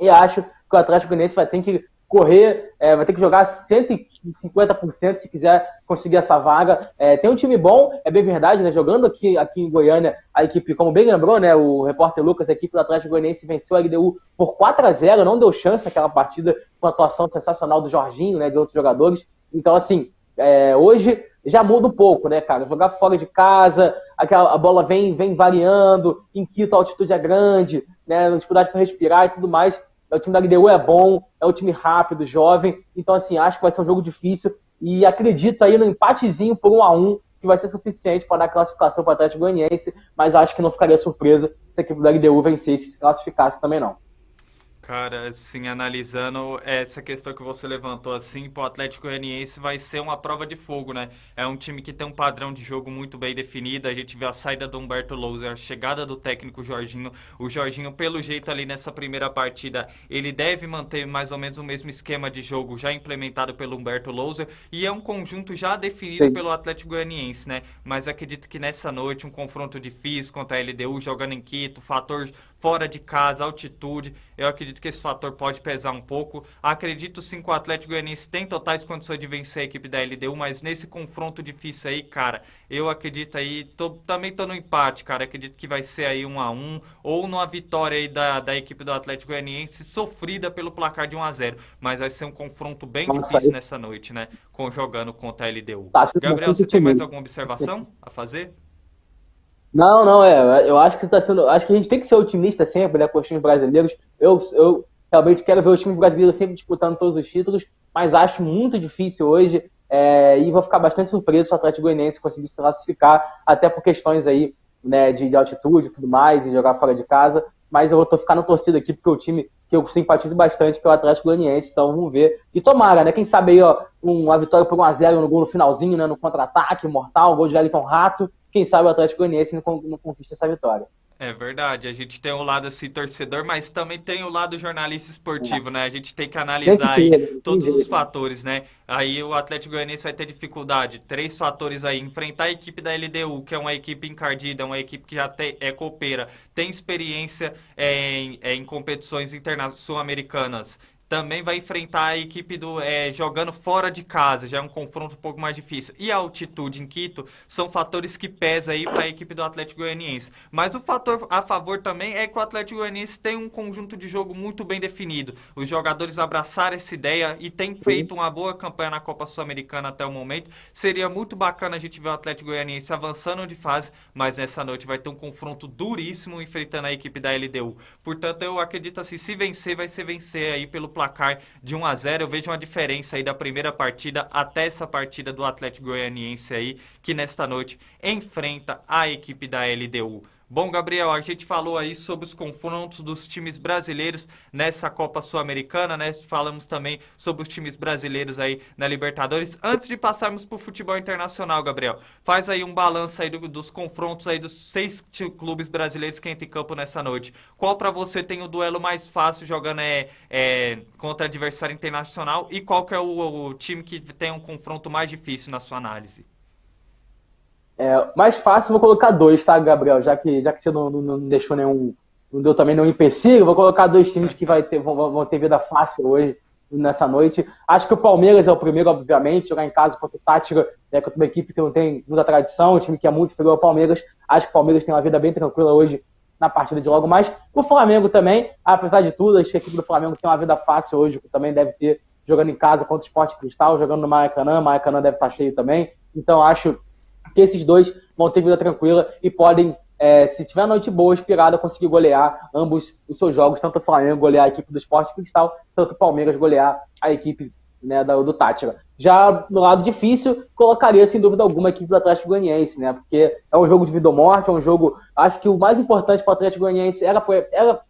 e acho que o Atlético Goianiense vai ter que correr, vai ter que jogar 150% se quiser conseguir essa vaga. Tem um time bom, é bem verdade, né? Jogando aqui em Goiânia, a equipe, como bem lembrou, né? O repórter Lucas, a equipe do Atlético Goianiense venceu a LDU por 4-0, não deu chance aquela partida com a atuação sensacional do Jorginho, né? De outros jogadores. Então, assim, hoje já muda um pouco, né, cara? Jogar fora de casa, a bola vem variando, em Quito a altitude é grande, né? Dificuldade para respirar e tudo mais. O time da LDU é bom, é um time rápido, jovem. Então, assim, acho que vai ser um jogo difícil. E acredito aí no empatezinho por 1-1, que vai ser suficiente para dar classificação para o Atlético Goianiense. Mas acho que não ficaria surpreso se a equipe da LDU vencesse e se classificasse também, não. Cara, assim, analisando essa questão que você levantou assim, pro Atlético Goianiense vai ser uma prova de fogo, né? É um time que tem um padrão de jogo muito bem definido. A gente vê a saída do Humberto Louser, a chegada do técnico Jorginho. O Jorginho, pelo jeito ali nessa primeira partida, ele deve manter mais ou menos o mesmo esquema de jogo já implementado pelo Humberto Louser. E é um conjunto já definido Sim. pelo Atlético Goianiense, né? Mas acredito que nessa noite um confronto difícil contra a LDU, jogando em Quito, fator fora de casa, altitude. Eu acredito que esse fator pode pesar um pouco. Acredito sim que o Atlético Goianiense tem totais condições de vencer a equipe da LDU, mas nesse confronto difícil aí, cara, eu acredito aí, também tô no empate, cara. Acredito que vai ser aí 1-1 ou numa vitória aí da equipe do Atlético Goianiense, sofrida pelo placar de 1-0. Mas vai ser um confronto bem Nossa, difícil aí nessa noite, né? Jogando contra a LDU. tá sendo Gabriel, bastante você tem mais otimista. alguma observação a fazer? Não, não, eu acho que tá sendo. Acho que a gente tem que ser otimista sempre, né, com os times brasileiros. Eu realmente quero ver os times brasileiros sempre disputando todos os títulos, mas acho muito difícil hoje. E vou ficar bastante surpreso se o Atlético Goianiense conseguir se classificar, até por questões aí, né, de altitude e tudo mais, e jogar fora de casa. Mas eu vou tô ficando torcida aqui, porque o time que eu simpatizo bastante, que é o Atlético Goianiense, então vamos ver. E tomara, né? Quem sabe aí, ó, uma vitória por 1-0 no gol no finalzinho, né? No contra-ataque, mortal, gol de Wellington Rato. Quem sabe o Atlético Goianiense não conquista essa vitória. É verdade, a gente tem um lado assim torcedor, mas também tem o lado jornalista esportivo, né? A gente tem que Tem que analisar aí ser, né? Tem todos os jeito. fatores, né? Aí o Atlético Goianiense vai ter dificuldade. Três fatores aí: enfrentar a equipe da LDU, que é uma equipe encardida, uma equipe que já é copeira, tem experiência em competições sul-americanas. Também vai enfrentar a equipe jogando fora de casa, já é um confronto um pouco mais difícil. E a altitude em Quito são fatores que pesam aí para a equipe do Atlético Goianiense. Mas o fator a favor também é que o Atlético Goianiense tem um conjunto de jogo muito bem definido. Os jogadores abraçaram essa ideia e têm feito uma boa campanha na Copa Sul-Americana até o momento. Seria muito bacana a gente ver o Atlético Goianiense avançando de fase, mas nessa noite vai ter um confronto duríssimo enfrentando a equipe da LDU. Portanto, eu acredito assim, se vencer, vai ser vencer aí pelo placar de 1-0. Eu vejo uma diferença aí da primeira partida até essa partida do Atlético Goianiense aí, que nesta noite enfrenta a equipe da LDU. Bom, Gabriel, a gente falou aí sobre os confrontos dos times brasileiros nessa Copa Sul-Americana, né? Falamos também sobre os times brasileiros aí na Libertadores. Antes de passarmos para o futebol internacional, Gabriel, faz aí um balanço aí dos confrontos aí dos 6 clubes brasileiros que entram em campo nessa noite. Qual para você tem o duelo mais fácil jogando contra adversário internacional e qual que é o time que tem um confronto mais difícil na sua análise? Mais fácil, vou colocar dois, tá, Gabriel? Já que você não deixou nenhum. Não deu também nenhum empecilho, vou colocar dois times que vão ter vida fácil hoje, nessa noite. Acho que o Palmeiras é o primeiro, obviamente, jogar em casa contra o Tátira, contra uma equipe que não tem muita tradição, um time que é muito inferior ao Palmeiras. Acho que o Palmeiras tem uma vida bem tranquila hoje na partida de logo mais. O Flamengo também, apesar de tudo, acho que a equipe do Flamengo tem uma vida fácil hoje, que também deve ter, jogando em casa contra o Sport Cristal, jogando no Maracanã. Maracanã deve estar cheio também. Então, acho que esses dois vão ter vida tranquila e podem, se tiver noite boa, inspirada, conseguir golear ambos os seus jogos, tanto o Flamengo golear a equipe do Sport Cristal, tanto o Palmeiras golear a equipe, né, do Tátira. Já no lado difícil, colocaria sem dúvida alguma a equipe do Atlético Goianiense, né, porque é um jogo de vida ou morte, é um jogo, acho que o mais importante para o Atlético Goianiense era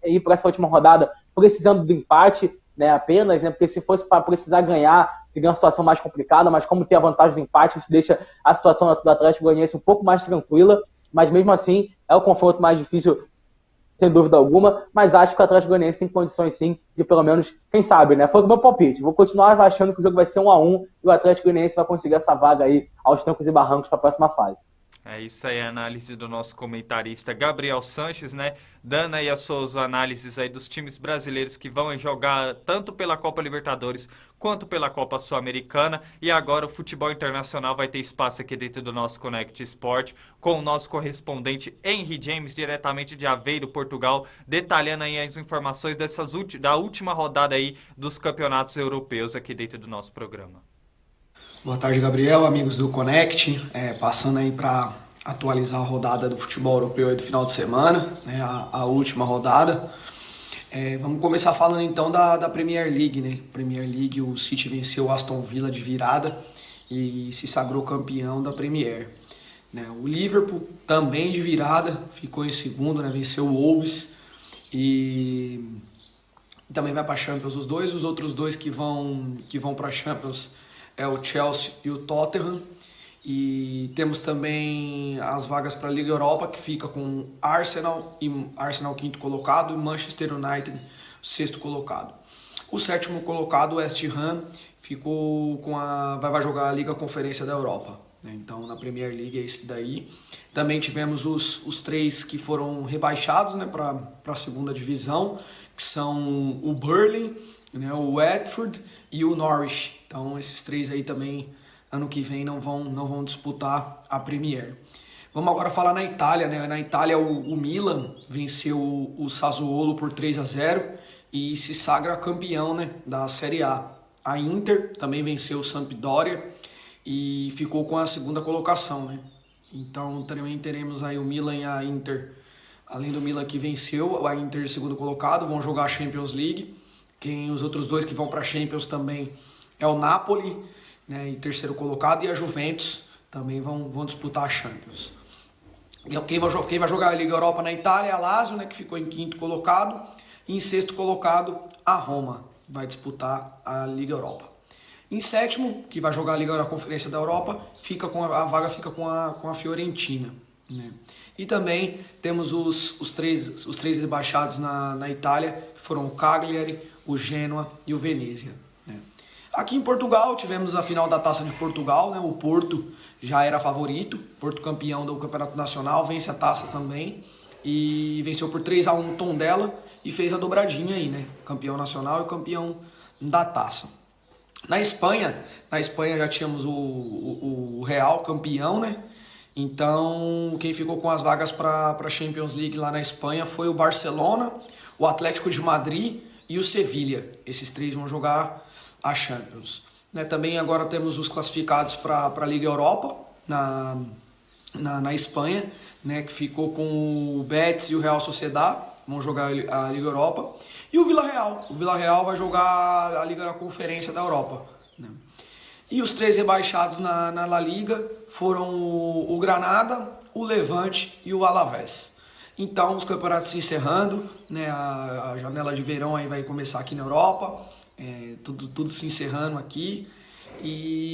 ir para essa última rodada precisando do empate, né, apenas, né, porque se fosse para precisar ganhar, seria uma situação mais complicada, mas como tem a vantagem do empate, isso deixa a situação do Atlético Goianiense um pouco mais tranquila, mas mesmo assim é o confronto mais difícil, sem dúvida alguma, mas acho que o Atlético Goianiense tem condições sim de pelo menos, quem sabe, né? Foi o meu palpite. Vou continuar achando que o jogo vai ser 1-1 e o Atlético Goianiense vai conseguir essa vaga aí aos trancos e barrancos para a próxima fase. É isso aí, a análise do nosso comentarista Gabriel Sanches, né? Dando aí as suas análises aí dos times brasileiros que vão jogar tanto pela Copa Libertadores quanto pela Copa Sul-Americana. E agora o futebol internacional vai ter espaço aqui dentro do nosso Connect Sport, com o nosso correspondente Henry James, diretamente de Aveiro, Portugal, detalhando aí as informações da última rodada aí dos campeonatos europeus aqui dentro do nosso programa. Boa tarde, Gabriel, amigos do Connect. Passando aí para atualizar a rodada do futebol europeu aí do final de semana, né, a última rodada. Vamos começar falando então da Premier League, né? Premier League, o City venceu o Aston Villa de virada e se sagrou campeão da Premier. Né? O Liverpool também de virada, ficou em segundo, né? Venceu o Wolves e também vai para a Champions os dois. Os outros dois que vão para a Champions é o Chelsea e o Tottenham. E temos também as vagas para a Liga Europa, que fica com Arsenal quinto colocado, e Manchester United sexto colocado. O sétimo colocado, o West Ham, ficou vai jogar a Liga Conferência da Europa, né? Então na Premier League é esse daí. Também tivemos os três que foram rebaixados, né, para a segunda divisão, que são o Burnley, né, o Watford e o Norwich. Então esses três aí também ano que vem não vão disputar a Premier. Vamos agora falar na Itália, né? Na Itália o Milan venceu o Sassuolo por 3-0 e se sagra campeão, né, da Série A. A Inter também venceu o Sampdoria e ficou com a segunda colocação, né? Então também teremos aí o Milan e a Inter, além do Milan que venceu, a Inter segundo colocado, vão jogar a Champions League. Os outros dois que vão para a Champions também é o Napoli, né, em terceiro colocado, e a Juventus também vão disputar a Champions. Quem vai jogar a Liga Europa na Itália é a Lazio, né, que ficou em quinto colocado, e em sexto colocado a Roma vai disputar a Liga Europa. Em sétimo, que vai jogar a Liga da Conferência da Europa, a vaga fica com a Fiorentina, né? E também temos os três rebaixados na Itália, que foram o Cagliari, o Genoa e o Venezia, né? Aqui em Portugal tivemos a final da Taça de Portugal, né? O Porto já era favorito, Porto campeão do Campeonato Nacional, vence a taça também e venceu por 3-1 o Tondela e fez a dobradinha aí, né? Campeão nacional e campeão da taça. Na Espanha já tínhamos o Real campeão, né? Então quem ficou com as vagas para a Champions League lá na Espanha foi o Barcelona, o Atlético de Madrid e o Sevilha. Esses três vão jogar a Champions, né? Também agora temos os classificados para a Liga Europa na Espanha, né? Que ficou com o Betis e o Real Sociedad, vão jogar a Liga Europa, e o Villarreal vai jogar a Liga da Conferência da Europa, né? E os três rebaixados na La Liga foram o Granada, o Levante e o Alavés. Então os campeonatos se encerrando, né? A janela de verão aí vai começar aqui na Europa. Tudo se encerrando aqui,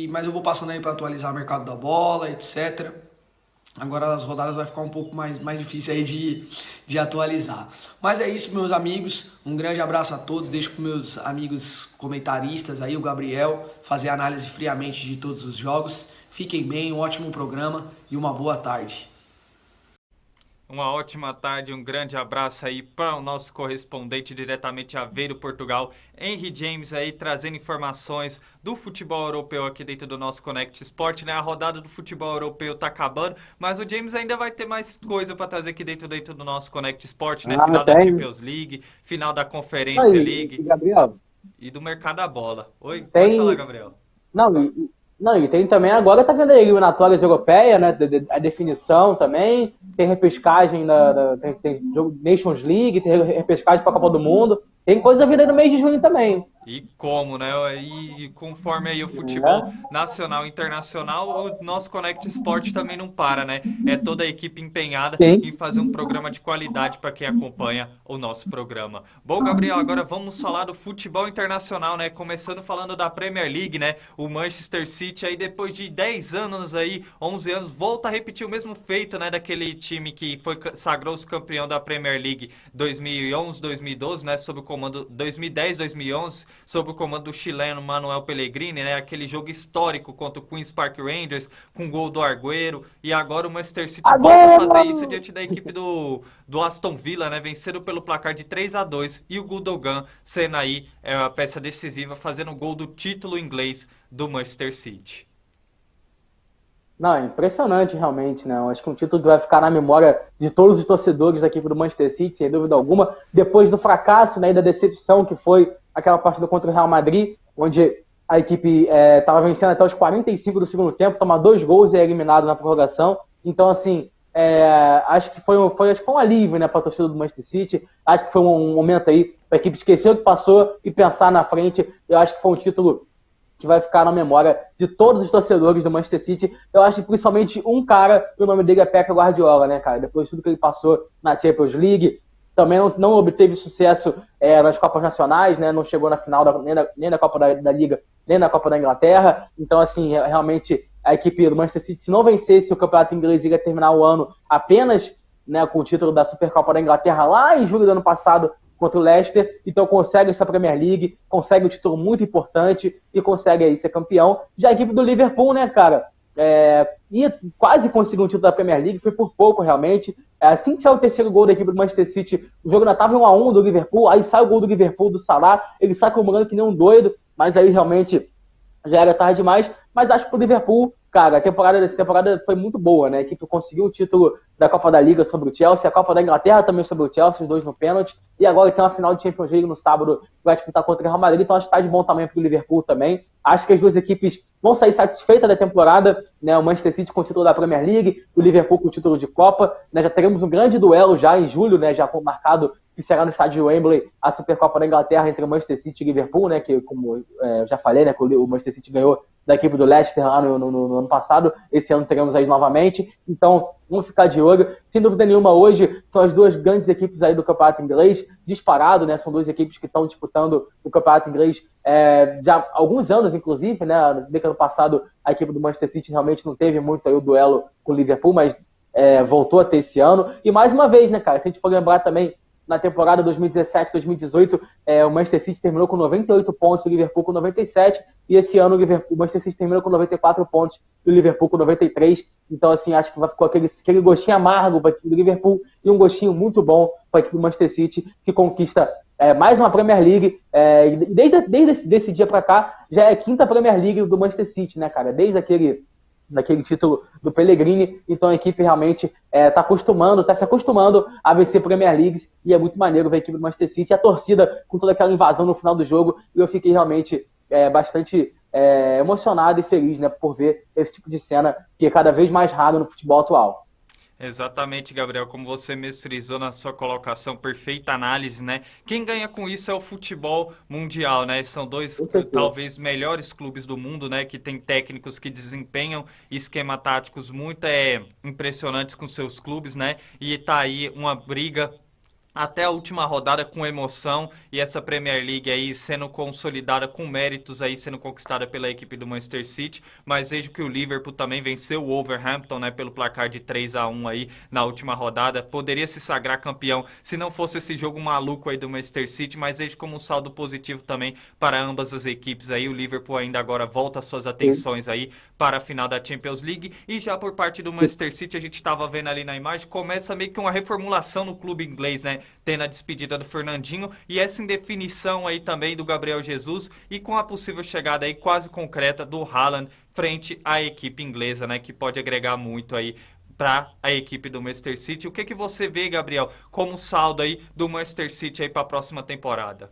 mas eu vou passando aí para atualizar o mercado da bola, etc. Agora as rodadas vai ficar um pouco mais difícil aí de atualizar. Mas é isso, meus amigos, um grande abraço a todos, deixo para meus amigos comentaristas aí, o Gabriel, fazer análise friamente de todos os jogos. Fiquem bem, um ótimo programa e uma boa tarde. Uma ótima tarde, um grande abraço aí para o nosso correspondente diretamente a Aveiro, Portugal, Henry James aí trazendo informações do futebol europeu aqui dentro do nosso Connect Sport, né? A rodada do futebol europeu tá acabando, mas o James ainda vai ter mais coisa para trazer aqui dentro do nosso Connect Sport, né? Final da Champions League, final da Conferência League Gabriel, e do mercado da bola. Oi, pode falar, Gabriel. Não, e tem também agora, tá vendo aí, eliminatórias europeias, né? A definição também, tem repescagem, tem Nations League, tem repescagem para a Copa do Mundo, tem coisa vindo aí no mês de junho também. E como, né? E conforme aí o futebol nacional e internacional, o nosso Connect Sport também não para, né? É toda a equipe empenhada em fazer um programa de qualidade para quem acompanha o nosso programa. Bom, Gabriel, agora vamos falar do futebol internacional, né? Começando falando da Premier League, né? O Manchester City aí depois de 10 anos aí, 11 anos, volta a repetir o mesmo feito, né? Daquele time que sagrou-se campeão da Premier League 2011, 2012, né? Sob o comando 2010, 2011, sob o comando do chileno Manuel Pellegrini, né? Aquele jogo histórico contra o Queen's Park Rangers, com gol do Agüero, e agora o Manchester City volta a fazer isso diante da equipe do Aston Villa, né? Vencendo pelo placar de 3-2, e o Gundogan sendo aí a peça decisiva, fazendo o gol do título inglês do Manchester City. Não, é impressionante realmente, né? Eu acho que é um título que vai ficar na memória de todos os torcedores da equipe do Manchester City, sem dúvida alguma, depois do fracasso, né, e da decepção que foi aquela partida contra o Real Madrid, onde a equipe estava vencendo até os 45 do segundo tempo, toma 2 gols e é eliminado na prorrogação. Então, assim, acho que foi um alívio, né, para a torcida do Manchester City. Acho que foi um momento aí para a equipe esquecer o que passou e pensar na frente. Eu acho que foi um título que vai ficar na memória de todos os torcedores do Manchester City. Eu acho que principalmente um cara, e o nome dele é Pep Guardiola, né, cara? Depois de tudo que ele passou na Champions League, também não obteve sucesso nas Copas Nacionais, né? Não chegou na final nem da Copa da Liga, nem na Copa da Inglaterra. Então, assim, realmente a equipe do Manchester City, se não vencesse o Campeonato Inglês, ia terminar o ano apenas, né, com o título da Supercopa da Inglaterra lá em julho do ano passado contra o Leicester. Então consegue essa Premier League, consegue um título muito importante e consegue aí ser campeão. Já a equipe do Liverpool, né, cara, ia quase conseguir um título da Premier League, foi por pouco realmente. Assim que saiu o terceiro gol da equipe do Manchester City, o jogo ainda estava 1-1 do Liverpool, aí sai o gol do Liverpool do Salah, ele sai comemorando que nem um doido, mas aí realmente já era tarde demais. Mas acho que pro Liverpool, cara, essa temporada foi muito boa, né? A equipe conseguiu o título da Copa da Liga sobre o Chelsea, a Copa da Inglaterra também sobre o Chelsea, os dois no pênalti, e agora tem uma final de Champions League no sábado, vai disputar contra o Real Madrid, então acho que tá de bom tamanho pro Liverpool também. Acho que as duas equipes vão sair satisfeitas da temporada, né? O Manchester City com o título da Premier League, o Liverpool com o título de Copa, né? Já teremos um grande duelo já em julho, né? Já marcado, que será no estádio Wembley, a Supercopa da Inglaterra entre o Manchester City e Liverpool, né? Que, como eu já falei, né? Que o Manchester City ganhou da equipe do Leicester lá no ano passado. Esse ano teremos aí novamente. Então, vamos ficar de olho. Sem dúvida nenhuma, hoje são as duas grandes equipes aí do Campeonato Inglês, disparado, né? São duas equipes que estão disputando o Campeonato Inglês já há alguns anos, inclusive, né? Desde que ano passado a equipe do Manchester City realmente não teve muito aí o duelo com o Liverpool, mas voltou a ter esse ano. E mais uma vez, né, cara? Se a gente for lembrar também, na temporada 2017-2018, o Manchester City terminou com 98 pontos, o Liverpool com 97, e esse ano o Manchester City terminou com 94 pontos, e o Liverpool com 93. Então, assim, acho que vai ficar aquele gostinho amargo para a equipe do Liverpool e um gostinho muito bom para a equipe do Manchester City, que conquista mais uma Premier League. Desde esse dia para cá, já é a quinta Premier League do Manchester City, né, cara? Desde daquele título do Pellegrini. Então a equipe realmente está se acostumando a vencer Premier Leagues, e é muito maneiro ver a equipe do Manchester City, a torcida com toda aquela invasão no final do jogo, e eu fiquei realmente bastante emocionado e feliz, né, por ver esse tipo de cena que é cada vez mais raro no futebol atual. Exatamente, Gabriel, como você mesmo frisou na sua colocação, perfeita análise, né? Quem ganha com isso é o futebol mundial, né? São dois, talvez, melhores clubes do mundo, né? Que tem técnicos que desempenham esquema táticos muito impressionantes com seus clubes, né? E tá aí uma briga até a última rodada com emoção, e essa Premier League aí sendo consolidada com méritos aí, sendo conquistada pela equipe do Manchester City. Mas vejo que o Liverpool também venceu o Wolverhampton, né, pelo placar de 3-1 aí na última rodada. Poderia se sagrar campeão se não fosse esse jogo maluco aí do Manchester City, mas vejo como um saldo positivo também para ambas as equipes aí. O Liverpool ainda agora volta suas atenções aí para a final da Champions League, e já por parte do Manchester City, a gente estava vendo ali na imagem, começa meio que uma reformulação no clube inglês, né? Tendo a despedida do Fernandinho e essa indefinição aí também do Gabriel Jesus, e com a possível chegada aí quase concreta do Haaland frente à equipe inglesa, né? Que pode agregar muito aí para a equipe do Manchester City. O que você vê, Gabriel, como saldo aí do Manchester City aí para a próxima temporada?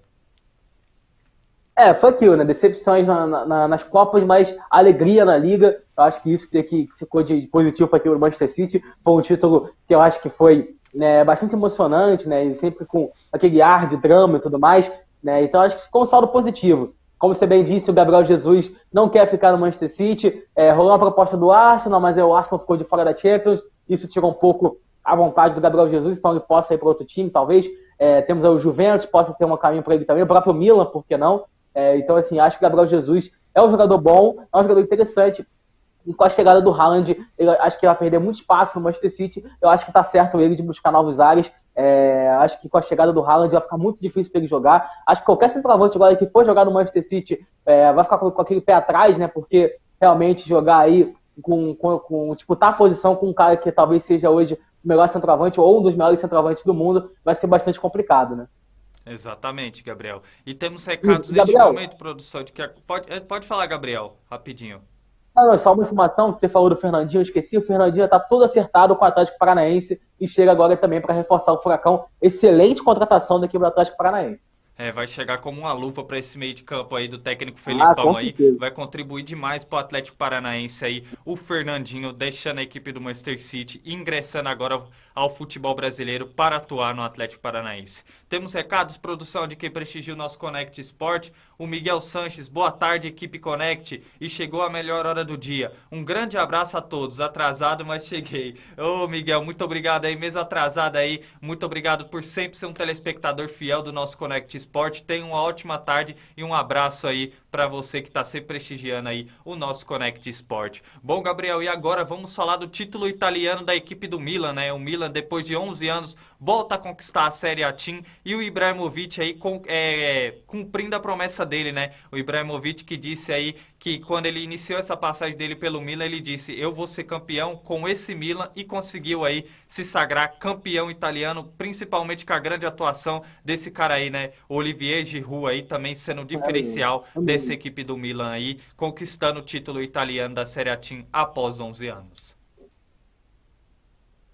Foi aquilo, né? Decepções nas Copas, mas alegria na Liga. Eu acho que isso que ficou de positivo para aquilo do Manchester City. Foi um título que eu acho que foi, né, bastante emocionante, né? E sempre com aquele ar de drama e tudo mais, né? Então acho que ficou um saldo positivo. Como você bem disse, o Gabriel Jesus não quer ficar no Manchester City. Rolou uma proposta do Arsenal, mas o Arsenal ficou de fora da Champions. Isso tirou um pouco a vontade do Gabriel Jesus, então ele possa ir para outro time, talvez. Temos aí o Juventus, possa ser um caminho para ele também. O próprio Milan, por que não? Então, assim, acho que o Gabriel Jesus é um jogador bom, é um jogador interessante. E com a chegada do Haaland, acho que vai perder muito espaço no Manchester City. Eu acho que tá certo ele de buscar novos ares. Acho que com a chegada do Haaland vai ficar muito difícil para ele jogar. Acho que qualquer centroavante agora que for jogar no Manchester City vai ficar com aquele pé atrás, né? Porque realmente jogar aí disputar a posição com um cara que talvez seja hoje o melhor centroavante ou um dos melhores centroavantes do mundo vai ser bastante complicado, né? Exatamente, Gabriel. E temos recados Gabriel, neste momento, produção, de que pode falar, Gabriel, rapidinho. Não, só uma informação que você falou do Fernandinho, eu esqueci. O Fernandinho está todo acertado com o Atlético Paranaense e chega agora também para reforçar o Furacão. Excelente contratação da equipe do Atlético Paranaense. Vai chegar como uma luva para esse meio de campo aí do técnico Felipão aí. certeza. Vai contribuir demais para o Atlético Paranaense aí. O Fernandinho deixando a equipe do Manchester City, ingressando agora ao futebol brasileiro para atuar no Atlético Paranaense. Temos recados, produção de quem prestigia o nosso Connect Sport. O Miguel Sanches, boa tarde, equipe Connect. E chegou a melhor hora do dia. Um grande abraço a todos. Atrasado, mas cheguei. Ô, Miguel, muito obrigado aí, mesmo atrasado aí. Muito obrigado por sempre ser um telespectador fiel do nosso Connect Sport. Tenha uma ótima tarde e um abraço aí para você que está sempre prestigiando aí o nosso Connect Sport. Bom, Gabriel, e agora vamos falar do título italiano da equipe do Milan, né? O Milan, depois de 11 anos, volta a conquistar a Série A Team e o Ibrahimovic aí cumprindo a promessa dele, né? O Ibrahimovic que disse aí que quando ele iniciou essa passagem dele pelo Milan, ele disse: eu vou ser campeão com esse Milan, e conseguiu aí se sagrar campeão italiano, principalmente com a grande atuação desse cara aí, né? Olivier Giroud aí também sendo um diferencial dessa equipe do Milan aí, conquistando o título italiano da Série A Team após 11 anos.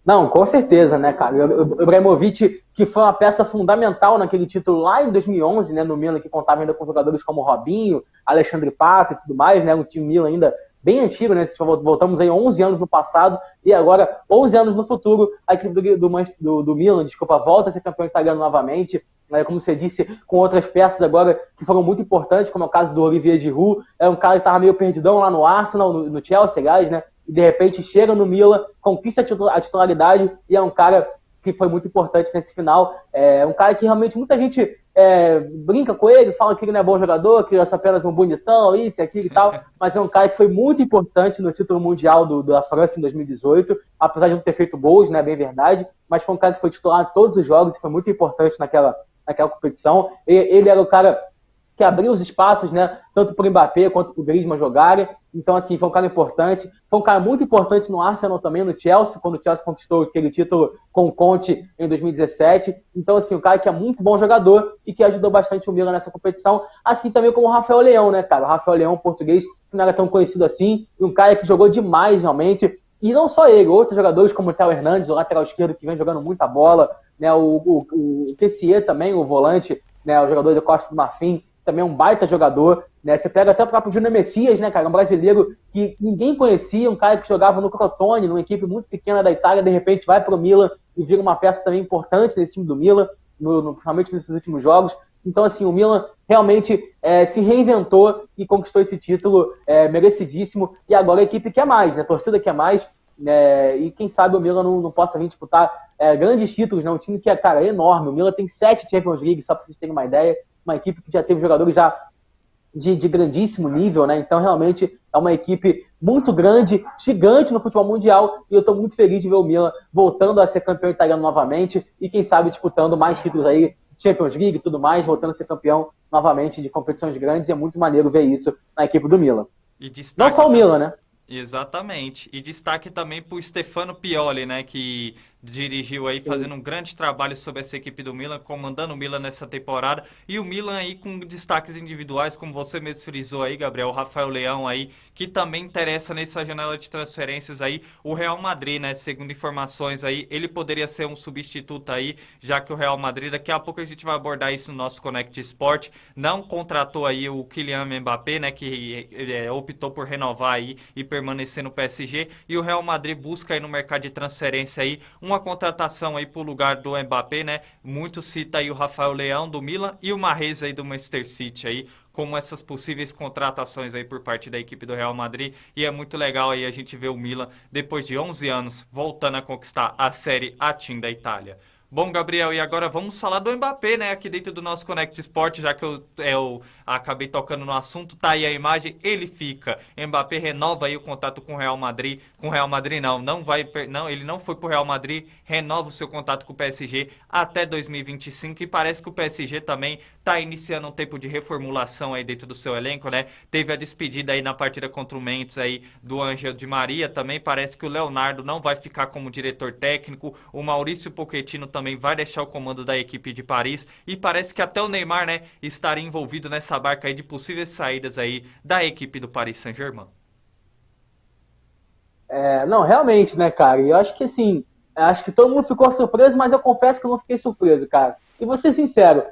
Não, com certeza, né, cara? O Ibrahimovic, que foi uma peça fundamental naquele título lá em 2011, né, no Milan, que contava ainda com jogadores como Robinho, Alexandre Pato e tudo mais, né, um time Milan ainda bem antigo, né, voltamos aí 11 anos no passado e agora 11 anos no futuro, a equipe do Milan, volta a ser campeão italiano novamente, né, como você disse, com outras peças agora que foram muito importantes, como é o caso do Olivier Giroud, é um cara que estava meio perdidão lá no Arsenal, no Chelsea, aliás, né, e de repente chega no Milan, conquista a titularidade e é um cara que foi muito importante nesse final. É um cara que realmente muita gente brinca com ele, fala que ele não é bom jogador, que é apenas um bonitão, isso, aquilo e tal, mas é um cara que foi muito importante no título mundial da França em 2018, apesar de não ter feito gols, né, bem verdade, mas foi um cara que foi titular em todos os jogos e foi muito importante naquela competição. Ele era o cara que abriu os espaços, né, tanto para o Mbappé quanto para o Griezmann jogarem. Então, assim, foi um cara importante. Foi um cara muito importante no Arsenal também, no Chelsea, quando o Chelsea conquistou aquele título com o Conte em 2017. Então, assim, um cara que é muito bom jogador e que ajudou bastante o Milan nessa competição. Assim também como o Rafael Leão, né, cara? O Rafael Leão, português, que não era tão conhecido assim, e um cara que jogou demais, realmente. E não só ele, outros jogadores como o Theo Hernandes, o lateral esquerdo, que vem jogando muita bola, né? O Kessié também, o volante, né? O jogador da Costa do Marfim, também é um baita jogador, né? Você pega até o próprio Júnior Messias, né, cara? Um brasileiro que ninguém conhecia, um cara que jogava no Crotone, numa equipe muito pequena da Itália, de repente vai pro Milan e vira uma peça também importante nesse time do Milan, principalmente nesses últimos jogos. Então, assim, o Milan realmente se reinventou e conquistou esse título merecidíssimo. E agora a equipe quer mais, né? A torcida quer mais. E quem sabe o Milan não possa vir disputar grandes títulos, né? Um time que cara, é enorme. O Milan tem 7 Champions League, só para vocês terem uma ideia. Uma equipe que já teve jogadores já de grandíssimo nível, né? Então, realmente, é uma equipe muito grande, gigante no futebol mundial, e eu estou muito feliz de ver o Milan voltando a ser campeão italiano novamente, e quem sabe disputando mais títulos aí, Champions League e tudo mais, voltando a ser campeão novamente de competições grandes, e é muito maneiro ver isso na equipe do Milan. Não só o Milan, né? Exatamente. E destaque também para o Stefano Pioli, né, que dirigiu aí, fazendo um grande trabalho sobre essa equipe do Milan, comandando o Milan nessa temporada. E o Milan aí com destaques individuais, como você mesmo frisou aí, Gabriel, o Rafael Leão aí, que também interessa nessa janela de transferências aí. O Real Madrid, né, segundo informações aí, ele poderia ser um substituto aí, já que o Real Madrid, daqui a pouco a gente vai abordar isso no nosso Connect Sport, não contratou aí o Kylian Mbappé, né, que optou por renovar aí e permanecer no PSG, e o Real Madrid busca aí no mercado de transferência aí uma contratação aí pro lugar do Mbappé, né? Muito cita aí o Rafael Leão do Milan e o Mahrez aí do Manchester City aí, como essas possíveis contratações aí por parte da equipe do Real Madrid, e é muito legal aí a gente ver o Milan, depois de 11 anos, voltando a conquistar a Série A Team da Itália. Bom, Gabriel, e agora vamos falar do Mbappé, né, aqui dentro do nosso Connect Sport, já que eu acabei tocando no assunto, tá aí a imagem, ele fica. Mbappé renova aí o contato com o Real Madrid, ele não foi pro Real Madrid, renova o seu contato com o PSG até 2025, e parece que o PSG também tá iniciando um tempo de reformulação aí dentro do seu elenco, né, teve a despedida aí na partida contra o Mendes aí do Ángel Di Maria, também parece que o Leonardo não vai ficar como diretor técnico, o Maurício Pochettino também vai deixar o comando da equipe de Paris, e parece que até o Neymar, né, estaria envolvido nessa barca aí de possíveis saídas aí da equipe do Paris Saint-Germain. Não, realmente, né, cara, e eu acho que assim, acho que todo mundo ficou surpreso, mas eu confesso que eu não fiquei surpreso, cara. E vou ser sincero,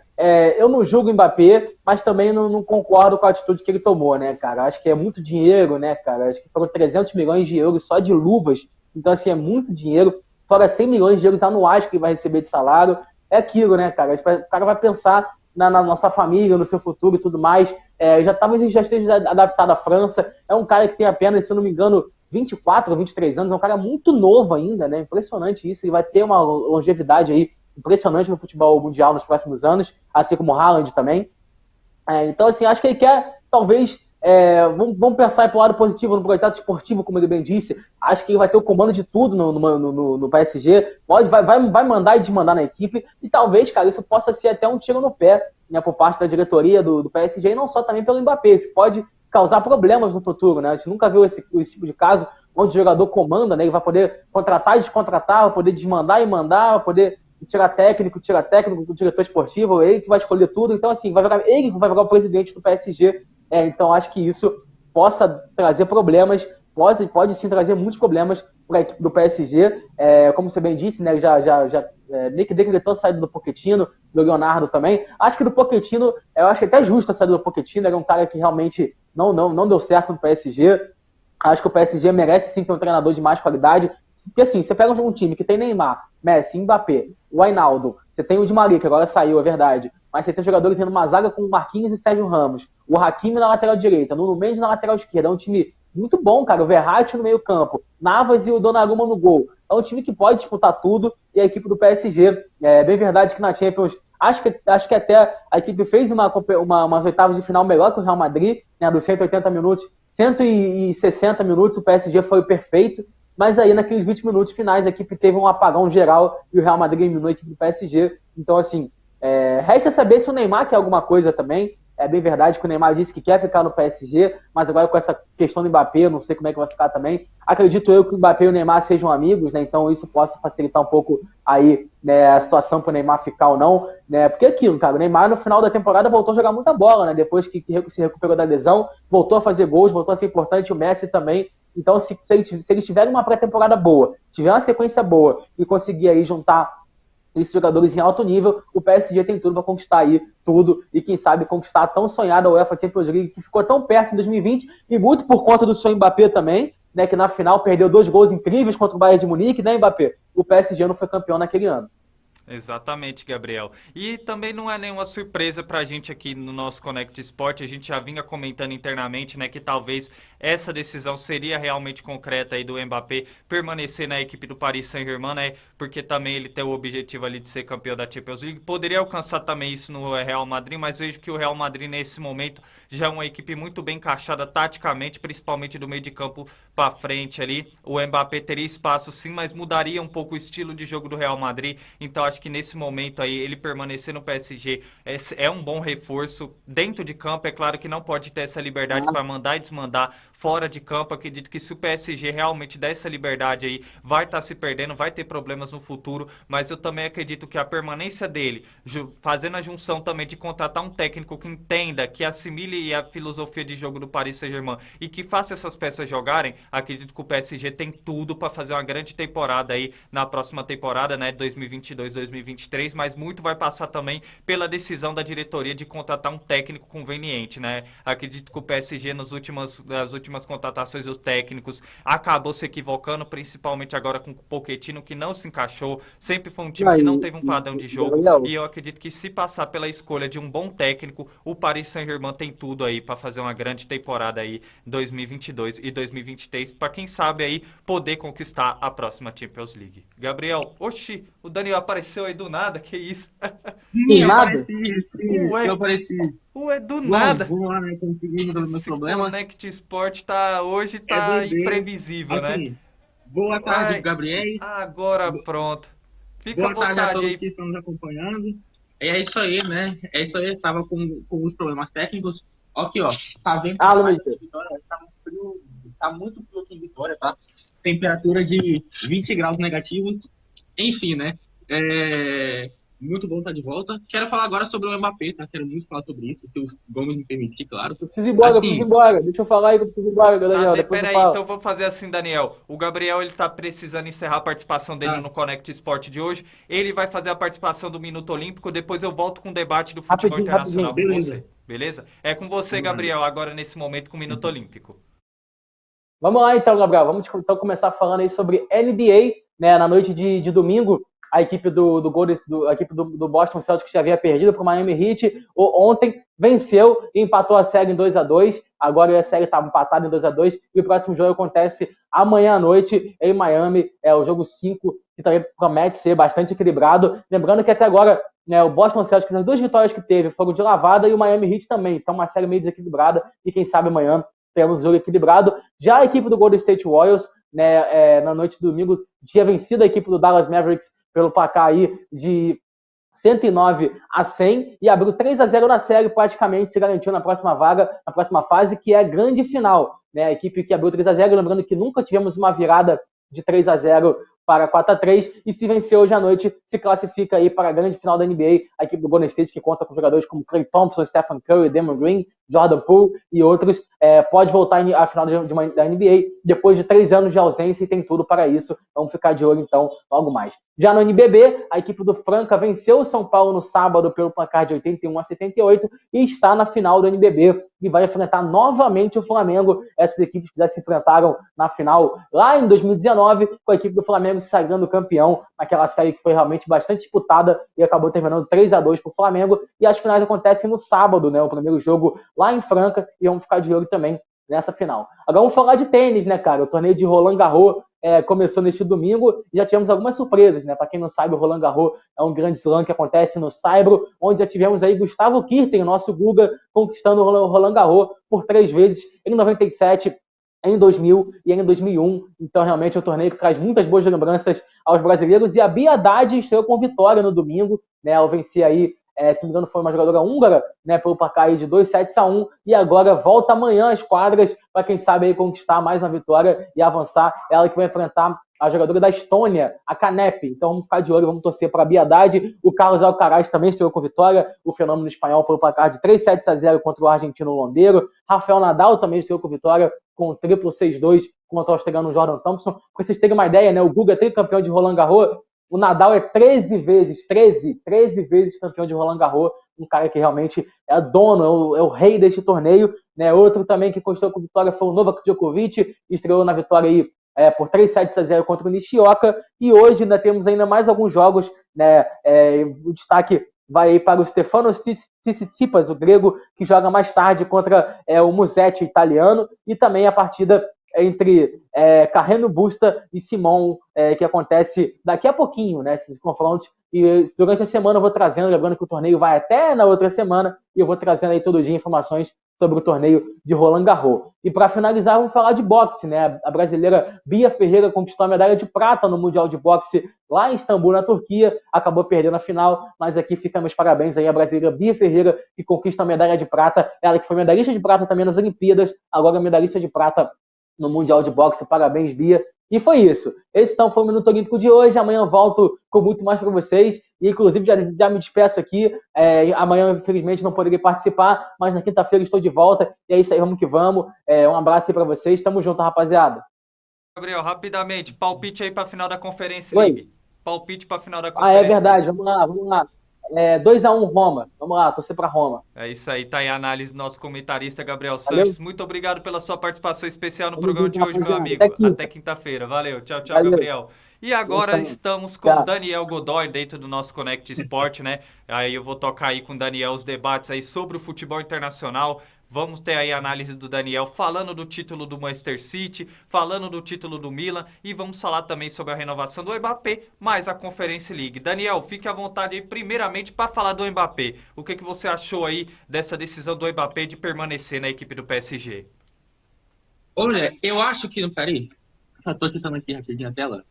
eu não julgo o Mbappé, mas também não concordo com a atitude que ele tomou, né, cara? Acho que é muito dinheiro, né, cara? Acho que foram 300 milhões de euros só de luvas. Então, assim, é muito dinheiro. Fora 100 milhões de euros anuais que ele vai receber de salário. É aquilo, né, cara? O cara vai pensar na nossa família, no seu futuro e tudo mais. Talvez ele já esteja adaptado à França. É um cara que tem apenas, se eu não me engano, 24 ou 23 anos. É um cara muito novo ainda, né? Impressionante isso. Ele vai ter uma longevidade aí impressionante no futebol mundial nos próximos anos, assim como o Haaland também. Então, assim, acho que ele quer, talvez, vamos pensar para o lado positivo, no projeto esportivo, como ele bem disse. Acho que ele vai ter o comando de tudo no PSG, vai mandar e desmandar na equipe, e talvez, cara, isso possa ser até um tiro no pé, né, por parte da diretoria do PSG, e não só também pelo Mbappé. Isso pode causar problemas no futuro, né? A gente nunca viu esse tipo de caso onde o jogador comanda, né? Ele vai poder contratar e descontratar, vai poder desmandar e mandar, vai poder tirar técnico, o diretor esportivo, ele que vai escolher tudo. Então, assim, ele que vai virar o presidente do PSG. Então, acho que isso possa trazer problemas, pode sim trazer muitos problemas para a equipe do PSG. Como você bem disse, né, já Nick decretou a saída do Pochettino, do Leonardo também. Acho que do Pochettino, eu acho até justo a saída do Pochettino, era um cara que realmente não deu certo no PSG. Acho que o PSG merece sim ter um treinador de mais qualidade. Porque assim, você pega um time que tem Neymar, Messi, Mbappé, o Wijnaldum, você tem o Di Maria, que agora saiu, é verdade, mas você tem jogadores indo numa zaga com o Marquinhos e Sérgio Ramos, o Hakimi na lateral direita, Nuno Mendes na lateral esquerda. É um time muito bom, cara. O Verratti no meio campo, Navas e o Donnarumma no gol. É um time que pode disputar tudo, e a equipe do PSG, é bem verdade que na Champions, acho que até a equipe fez umas oitavas de final melhor que o Real Madrid, né, dos 180 minutos, 160 minutos o PSG foi perfeito, mas aí naqueles 20 minutos finais a equipe teve um apagão geral e o Real Madrid eliminou a equipe do PSG. Então, assim, resta saber se o Neymar quer alguma coisa também. É bem verdade que o Neymar disse que quer ficar no PSG, mas agora com essa questão do Mbappé, eu não sei como é que vai ficar também. Acredito eu que o Mbappé e o Neymar sejam amigos, né? Então isso possa facilitar um pouco aí, né, a situação para o Neymar ficar ou não, né? Porque é aquilo, cara, o Neymar no final da temporada voltou a jogar muita bola, né? Depois que se recuperou da lesão, voltou a fazer gols, voltou a ser importante, o Messi também. Então, se eles tiverem uma pré-temporada boa, tiver uma sequência boa e conseguir aí juntar esses jogadores em alto nível, o PSG tem tudo para conquistar aí tudo e quem sabe conquistar a tão sonhada UEFA Champions League, que ficou tão perto em 2020 e muito por conta do seu Mbappé também, né, que na final perdeu 2 gols incríveis contra o Bayern de Munique, né, Mbappé? O PSG não foi campeão naquele ano. Exatamente, Gabriel. E também não é nenhuma surpresa pra gente aqui no nosso Connect Sport, a gente já vinha comentando internamente, né, que talvez essa decisão seria realmente concreta aí do Mbappé permanecer na equipe do Paris Saint-Germain, né, porque também ele tem o objetivo ali de ser campeão da Champions League. Poderia alcançar também isso no Real Madrid, mas vejo que o Real Madrid nesse momento já é uma equipe muito bem encaixada taticamente, principalmente do meio de campo pra frente ali. O Mbappé teria espaço sim, mas mudaria um pouco o estilo de jogo do Real Madrid, então acho que nesse momento aí ele permanecer no PSG é um bom reforço. Dentro de campo, é claro que não pode ter essa liberdade para mandar e desmandar. Fora de campo, acredito que se o PSG realmente der essa liberdade aí, vai estar se perdendo, vai ter problemas no futuro, mas eu também acredito que a permanência dele, fazendo a junção também de contratar um técnico que entenda, que assimile a filosofia de jogo do Paris Saint-Germain e que faça essas peças jogarem, acredito que o PSG tem tudo para fazer uma grande temporada aí na próxima temporada, né, 2022-2023, mas muito vai passar também pela decisão da diretoria de contratar um técnico conveniente, né? Acredito que o PSG nas últimas contratações dos técnicos acabou se equivocando, principalmente agora com o Pochettino, que não se encaixou, sempre foi um time que não teve um padrão de jogo, e eu acredito que se passar pela escolha de um bom técnico, o Paris Saint-Germain tem tudo aí para fazer uma grande temporada aí 2022 e 2023, para quem sabe aí poder conquistar a próxima Champions League. Gabriel, oxi, o Daniel apareceu aí do nada, que isso? Do nada? Eu apareci. Ué, do nada. Vamos lá, né? Consegui resolver meus problemas. Connect Sport hoje tá imprevisível, aqui, né? Boa tarde, Gabriel. Agora pronto. Fica à Boa tarde a vontade todos aí. que estão nos acompanhando. É isso aí, né? É isso aí. Tava com os problemas técnicos. Aqui, ó. Tá vendo? Luiz. Tá muito frio aqui em Vitória, tá? Temperatura de 20 graus negativos. Enfim, né? Muito bom estar de volta. Quero falar agora sobre o Mbappé, tá? Quero muito falar sobre isso, se o Gomes me permitir, claro. Eu preciso ir embora, Assim, Deixa eu falar aí que eu preciso ir embora, Daniel. Depois eu Pera aí, falo. então vamos fazer assim, Daniel. O Gabriel, ele tá precisando encerrar a participação dele Ah. no Connect Sport de hoje. Ele vai fazer a participação do Minuto Olímpico, depois eu volto com o debate do futebol Rapidinho, internacional com beleza. você. Beleza? É com você, Gabriel, agora nesse momento com o Minuto Olímpico. Vamos lá então, Gabriel. Vamos então começar falando aí sobre NBA, né? Na noite de domingo, a equipe a equipe do Boston Celtics já havia perdido para o Miami Heat. Ontem venceu e empatou a série em 2-2. Agora a série está empatada em 2-2 e o próximo jogo acontece amanhã à noite em Miami. É o jogo 5, que também promete ser bastante equilibrado. Lembrando que até agora, né, o Boston Celtics, as 2 vitórias que teve foram de lavada e o Miami Heat também. Então uma série meio desequilibrada e quem sabe amanhã temos um jogo equilibrado. Já a equipe do Golden State Warriors, né, na noite de domingo, tinha vencido a equipe do Dallas Mavericks pelo placar aí de 109-100 e abriu 3-0 na série, praticamente se garantiu na próxima vaga, na próxima fase, que é a grande final. Né? A equipe que abriu 3-0, lembrando que nunca tivemos uma virada de 3-0 para 4-3 e se vencer hoje à noite, se classifica aí para a grande final da NBA, a equipe do Golden State, que conta com jogadores como Klay Thompson, Stephen Curry, Draymond Green, Jordan Poole e outros, pode voltar à final da NBA depois de 3 anos de ausência e tem tudo para isso. Vamos ficar de olho então logo mais. Já no NBB, a equipe do Franca venceu o São Paulo no sábado pelo placar de 81-78 e está na final do NBB e vai enfrentar novamente o Flamengo. Essas equipes já se enfrentaram na final lá em 2019, com a equipe do Flamengo se sagrando campeão naquela série que foi realmente bastante disputada e acabou terminando 3-2 para o Flamengo. E as finais acontecem no sábado, né? O primeiro jogo lá em Franca e vamos ficar de olho também nessa final. Agora vamos falar de tênis, né, cara? O torneio de Roland Garros começou neste domingo e já tivemos algumas surpresas, né? Para quem não sabe, o Roland Garros é um grande slam que acontece no Saibro, onde já tivemos aí Gustavo Kirten, nosso Guga, conquistando o Roland Garros por 3 vezes, em 97, em 2000 e em 2001. Então, realmente, é um torneio que traz muitas boas lembranças aos brasileiros. E a Bia Haddad estreou com vitória no domingo, né? Ela vencia aí, se não me engano, foi uma jogadora húngara, né, pelo placar aí de 2-7-1, e agora volta amanhã às quadras para quem sabe aí conquistar mais uma vitória e avançar. Ela que vai enfrentar a jogadora da Estônia, a Canep. Então vamos ficar de olho, vamos torcer para a Bia Haddad. O Carlos Alcaraz também estreou com vitória, o fenômeno espanhol pelo placar de 3-7-0 contra o argentino Londeiro. Rafael Nadal também estreou com vitória com o triplo 6-2 contra o australiano Jordan Thompson. Para vocês terem uma ideia, né, o Guga é tricampeão de Roland Garros. O Nadal é 13 vezes campeão de Roland Garros, um cara que realmente é dono, é o rei deste torneio. Né? Outro também que conquistou com vitória foi o Novak Djokovic, estreou na vitória aí por 3-7-0 contra o Nishioka. E hoje ainda temos ainda mais alguns jogos. Né? O destaque vai para o Stefanos Tsitsipas, o grego, que joga mais tarde contra o Musetti, italiano, e também a partida entre Carreno Busta e Simon, que acontece daqui a pouquinho, né, esses confrontos, e durante a semana eu vou trazendo, lembrando que o torneio vai até na outra semana, e eu vou trazendo aí todo dia informações sobre o torneio de Roland Garros. E para finalizar, vamos falar de boxe, né? A brasileira Bia Ferreira conquistou a medalha de prata no Mundial de Boxe lá em Istambul, na Turquia, acabou perdendo a final, mas aqui fica meus parabéns aí à brasileira Bia Ferreira, que conquista a medalha de prata, ela que foi medalhista de prata também nas Olimpíadas, agora medalhista de prata no Mundial de Boxe. Parabéns, Bia. E foi isso. Esse então foi o Minuto Olímpico de hoje. Amanhã eu volto com muito mais para vocês. E, inclusive, já me despeço aqui. Amanhã, infelizmente, não poderei participar, mas na quinta-feira estou de volta. E é isso aí, vamos que vamos. Um abraço aí para vocês. Tamo junto, rapaziada. Gabriel, rapidamente, palpite aí para a final da Conferência League. Palpite para a final da Conferência League. É verdade. League. Vamos lá. 2-1 Roma. Vamos lá, torcer para Roma. É isso aí, tá aí a análise do nosso comentarista Gabriel Sanches. Muito obrigado pela sua participação especial no programa de hoje, meu amigo. Até quinta-feira. Valeu. Tchau, tchau, Gabriel. E agora estamos com o Daniel Godoy dentro do nosso Connect Sport, né? Aí eu vou tocar aí com o Daniel os debates aí sobre o futebol internacional. Vamos ter aí a análise do Daniel falando do título do Manchester City, falando do título do Milan e vamos falar também sobre a renovação do Mbappé, mais a Conference League. Daniel, fique à vontade aí primeiramente para falar do Mbappé. O que você achou aí dessa decisão do Mbappé de permanecer na equipe do PSG? Olha, eu acho que... Peraí, já tô tentando aqui rapidinho a tela.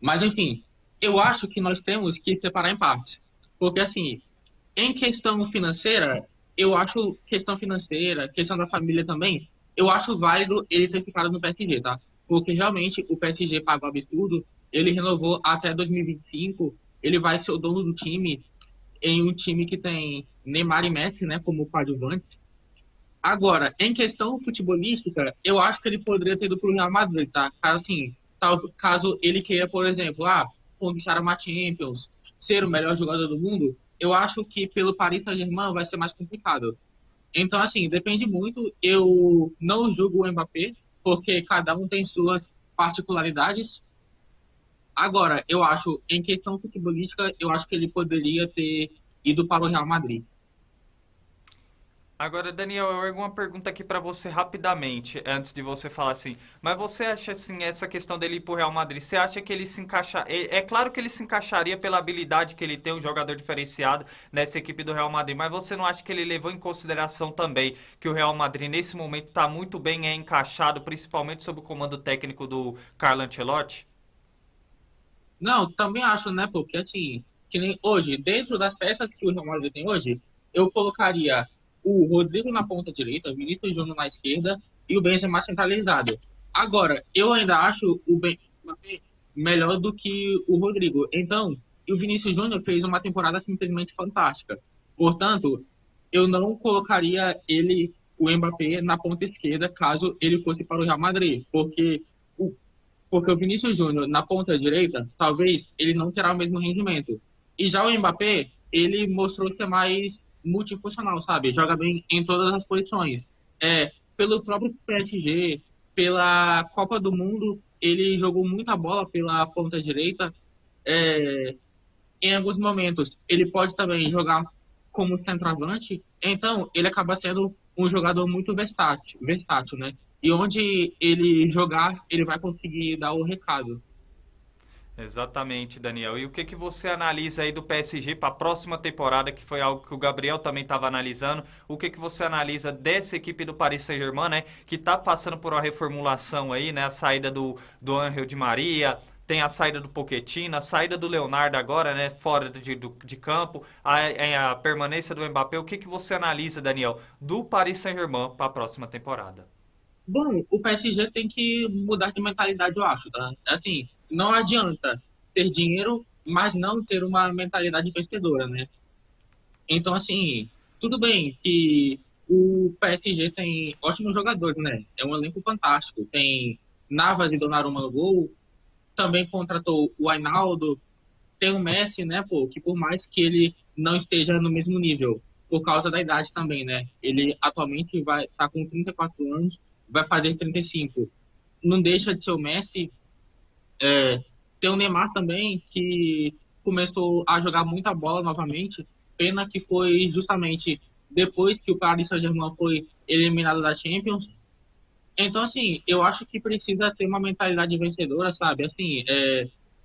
Mas, enfim, eu acho que nós temos que separar em partes. Porque, assim, em questão financeira... Eu acho questão financeira, questão da família também, eu acho válido ele ter ficado no PSG, tá? Porque realmente o PSG pagou absurdo, ele renovou até 2025, ele vai ser o dono do time, em um time que tem Neymar e Messi, né, como coadjuvantes. Agora, em questão futebolística, eu acho que ele poderia ter ido para o Real Madrid, tá? Caso, assim, caso ele queira, por exemplo, conquistar uma Champions, ser o melhor jogador do mundo, eu acho que pelo Paris Saint-Germain vai ser mais complicado. Então, assim, depende muito. Eu não julgo o Mbappé, porque cada um tem suas particularidades. Agora, eu acho, em questão futebolística, eu acho que ele poderia ter ido para o Real Madrid. Agora, Daniel, eu tenho uma pergunta aqui pra você rapidamente, antes de você falar assim. Mas você acha, assim, essa questão dele ir pro Real Madrid, você acha que ele se encaixa... É claro que ele se encaixaria pela habilidade que ele tem, um jogador diferenciado nessa equipe do Real Madrid, mas você não acha que ele levou em consideração também que o Real Madrid, nesse momento, está muito bem encaixado, principalmente sob o comando técnico do Carlo Ancelotti? Não, também acho, né, porque assim, que nem hoje, dentro das peças que o Real Madrid tem hoje, eu colocaria o Rodrigo na ponta direita, o Vinícius Júnior na esquerda e o Benzema centralizado. Agora, eu ainda acho o Benzema melhor do que o Rodrigo. Então, e o Vinícius Júnior fez uma temporada simplesmente fantástica. Portanto, eu não colocaria ele, o Mbappé, na ponta esquerda caso ele fosse para o Real Madrid, porque o Vinícius Júnior, na ponta direita, talvez ele não terá o mesmo rendimento. E já o Mbappé, ele mostrou ser mais multifuncional, sabe? Joga bem em todas as posições. Pelo próprio PSG, pela Copa do Mundo, ele jogou muita bola pela ponta direita. Em alguns momentos, ele pode também jogar como centroavante. Então, ele acaba sendo um jogador muito versátil, né? E onde ele jogar, ele vai conseguir dar o recado. Exatamente, Daniel. E o que que você analisa aí do PSG para a próxima temporada, que foi algo que o Gabriel também estava analisando? O que que você analisa dessa equipe do Paris Saint-Germain, né, que está passando por uma reformulação aí, né, a saída do Ángel Di Maria, tem a saída do Pochettino, a saída do Leonardo agora, né, fora de campo, a permanência do Mbappé. O que que você analisa, Daniel, do Paris Saint-Germain para a próxima temporada? Bom, o PSG tem que mudar de mentalidade, eu acho, tá? Assim, não adianta ter dinheiro, mas não ter uma mentalidade vencedora, né? Então, assim, tudo bem que o PSG tem ótimos jogadores, né? É um elenco fantástico. Tem Navas e Donnarumma no gol, também contratou o Wijnaldum, tem o Messi, né, pô, que por mais que ele não esteja no mesmo nível, por causa da idade também, né? Ele atualmente vai estar com 34 anos, vai fazer 35. Não deixa de ser o Messi. Tem o Neymar também, que começou a jogar muita bola novamente. Pena que foi justamente depois que o Paris Saint-Germain foi eliminado da Champions. Então, assim, eu acho que precisa ter uma mentalidade vencedora, sabe? Assim,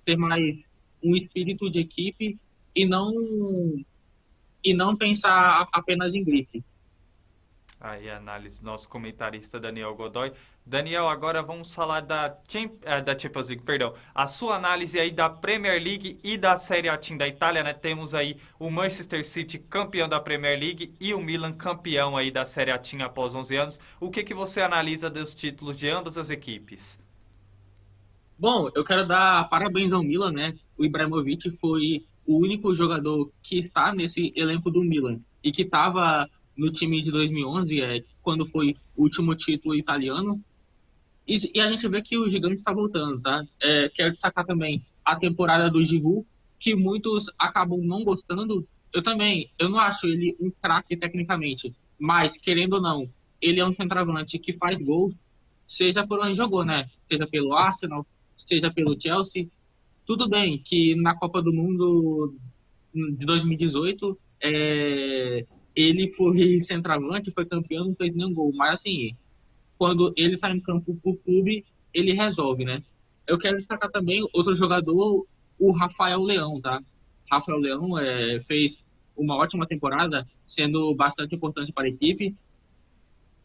ter mais um espírito de equipe e não pensar apenas em grife. Aí a análise do nosso comentarista Daniel Godoy. Daniel, agora vamos falar da Champions League, perdão. A sua análise aí da Premier League e da Série A Team da Itália, né? Temos aí o Manchester City campeão da Premier League e o Milan campeão aí da Série A Team após 11 anos. O que que você analisa dos títulos de ambas as equipes? Bom, eu quero dar parabéns ao Milan, né? O Ibrahimovic foi o único jogador que está nesse elenco do Milan e que estava no time de 2011, quando foi o último título italiano. E a gente vê que o gigante está voltando, tá? Quero destacar também a temporada do Giroud, que muitos acabam não gostando. Eu não acho ele um craque tecnicamente, mas querendo ou não, ele é um centroavante que faz gols, seja por onde jogou, né? Seja pelo Arsenal, seja pelo Chelsea. Tudo bem que na Copa do Mundo de 2018, ele foi centroavante, foi campeão, não fez nenhum gol, mas assim, quando ele tá em campo pro clube, ele resolve, né? Eu quero destacar também outro jogador, o Rafael Leão, tá? Rafael Leão fez uma ótima temporada, sendo bastante importante para a equipe.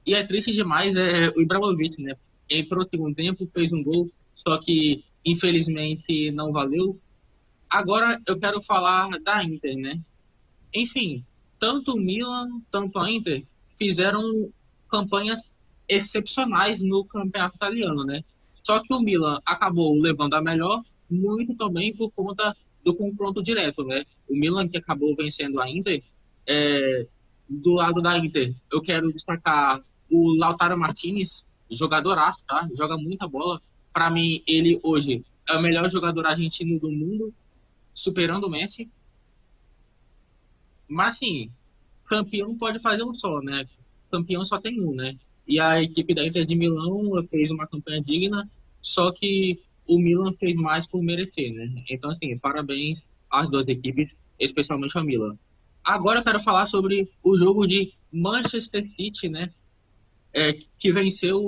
E é triste demais o Ibrahimovic, né? Entrou no segundo tempo, fez um gol, só que infelizmente não valeu. Agora eu quero falar da Inter, né? Enfim, tanto o Milan, tanto a Inter fizeram campanhas excepcionais no campeonato italiano, né? Só que o Milan acabou levando a melhor, muito também por conta do confronto direto, né? O Milan que acabou vencendo a Inter, do lado da Inter, eu quero destacar o Lautaro Martinez, jogadoraço, tá? Joga muita bola. Para mim, ele hoje é o melhor jogador argentino do mundo, superando o Messi. Mas, assim, campeão pode fazer um só, né? Campeão só tem um, né? E a equipe da Inter de Milão fez uma campanha digna, só que o Milan fez mais por merecer, né? Então, assim, parabéns às duas equipes, especialmente ao Milan. Agora eu quero falar sobre o jogo de Manchester City, né? Que venceu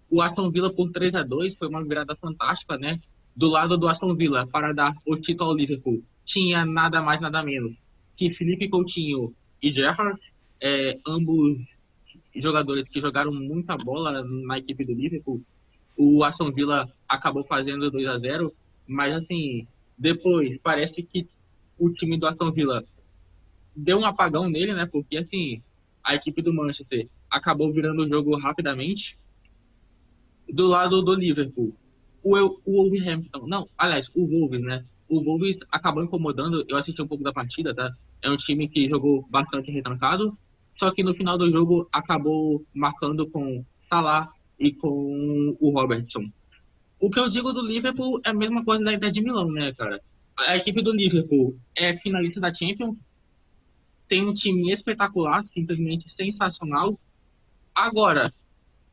o Aston Villa por 3-2, foi uma virada fantástica, né? Do lado do Aston Villa, para dar o título ao Liverpool, tinha nada mais, nada menos que Felipe Coutinho e Gerrard, ambos jogadores que jogaram muita bola na equipe do Liverpool. O Aston Villa acabou fazendo 2-0, mas assim, depois parece que o time do Aston Villa deu um apagão nele, né? Porque assim, a equipe do Manchester acabou virando o jogo rapidamente. Do lado do Liverpool, o Wolverhampton, não, aliás, o Wolves, né? O Wolves acabou incomodando, eu assisti um pouco da partida, tá? É um time que jogou bastante retrancado, só que no final do jogo acabou marcando com Salah e com o Robertson. O que eu digo do Liverpool é a mesma coisa da Inter de Milão, né, cara? A equipe do Liverpool é finalista da Champions, tem um time espetacular, simplesmente sensacional. Agora,